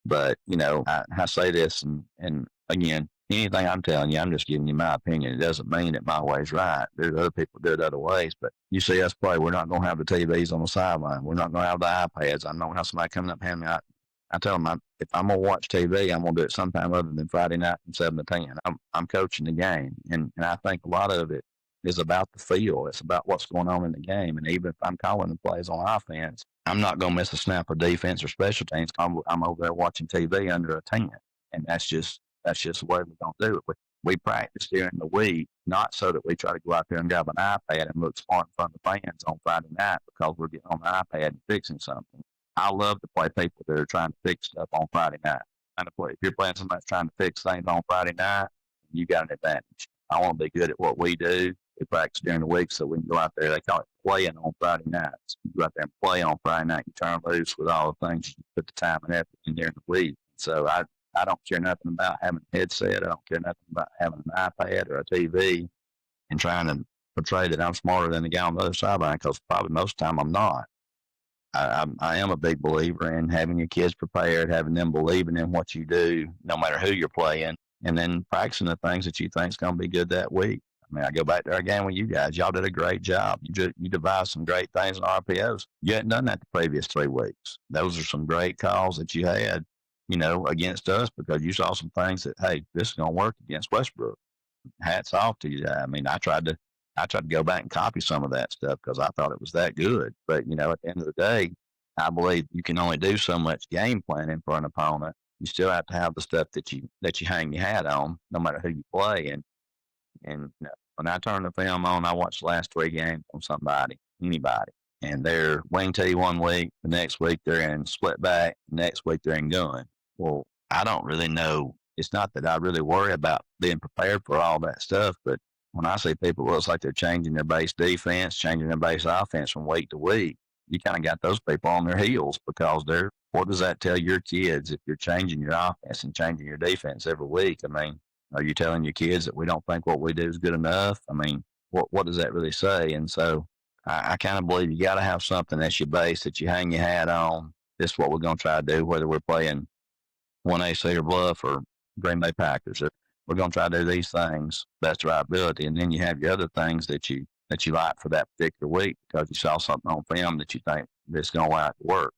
But, I say this, and again, anything I'm telling you, I'm just giving you my opinion. It doesn't mean that my way's right. There's other people do it other ways. But you see us play, we're not going to have the TVs on the sideline. We're not going to have the iPads. I know how somebody coming up and handing me out. I tell them if I'm going to watch TV, I'm going to do it sometime other than Friday night from 7 to 10. I'm coaching the game. And I think a lot of it is about the feel. It's about what's going on in the game. And even if I'm calling the plays on offense, I'm not going to miss a snap of defense or special teams. I'm over there watching TV under a tent, and that's just the way we're going to do it. We practice during the week, not so that we try to go out there and grab an iPad and look smart in front of the fans on Friday night because we're getting on the iPad and fixing something. I love to play people that are trying to fix stuff on Friday night. If you're playing somebody that's trying to fix things on Friday night, you got an advantage. I want to be good at what we do. We practice during the week so we can go out there. They call it playing on Friday nights. You go out there and play on Friday night. You turn loose with all the things you put the time and effort in during the week. So I don't care nothing about having a headset. I don't care nothing about having an iPad or a TV and trying to portray that I'm smarter than the guy on the other sideline because probably most of the time I'm not. I am a big believer in having your kids prepared, having them believing in what you do, no matter who you're playing, and then practicing the things that you think is going to be good that week. I mean, I go back to our game with you guys. Y'all did a great job. You devised some great things in RPOs. You hadn't done that the previous 3 weeks. Those are some great calls that you had, against us because you saw some things that, hey, this is going to work against Westbrook. Hats off to you. I mean, I tried to go back and copy some of that stuff because I thought it was that good. But at the end of the day, I believe you can only do so much game planning for an opponent. You still have to have the stuff that you hang your hat on, no matter who you play. And when I turn the film on, I watch the last 3 games on anybody, and they're wing tee 1 week, the next week they're in split back, the next week they're in gun. Well, I don't really know. It's not that I really worry about being prepared for all that stuff, but when I see people, it looks like they're changing their base defense, changing their base offense from week to week. You kind of got those people on their heels because what does that tell your kids if you're changing your offense and changing your defense every week? I mean, are you telling your kids that we don't think what we do is good enough? I mean, what does that really say? And so I kind of believe you got to have something that's your base that you hang your hat on. This is what we're going to try to do, whether we're playing 1A Cedar Bluff or Green Bay Packers. We're going to try to do these things best of our ability, and then you have your other things that you like for that particular week because you saw something on film that you think this is going to work.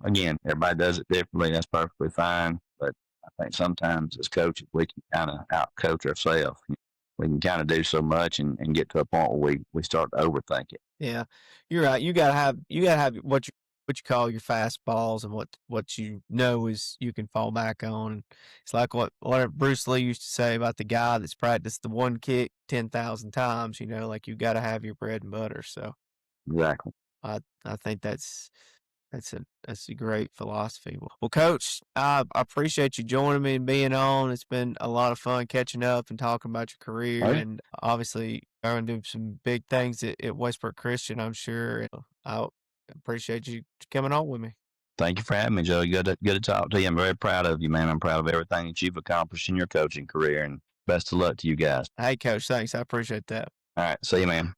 Again, everybody does it differently. That's perfectly fine, but I think sometimes as coaches we can kind of out coach ourselves. We can kind of do so much and get to a point where we start to overthink it. Yeah, you're right. You gotta have what you call your fastballs and what is you can fall back on. It's like what Bruce Lee used to say about the guy that's practiced the one kick 10,000 times. Like you got to have your bread and butter. So Exactly. I think that's a great philosophy. Well, Coach, I appreciate you joining me and being on. It's been a lot of fun catching up and talking about your career, All right. and obviously you're going to do some big things at Westbrook Christian, I'm sure. And I appreciate you coming on with me. Thank you for having me, Joe. Good to talk to you. I'm very proud of you, man. I'm proud of everything that you've accomplished in your coaching career, and best of luck to you guys. Hey, Coach, thanks. I appreciate that. All right. See you, man.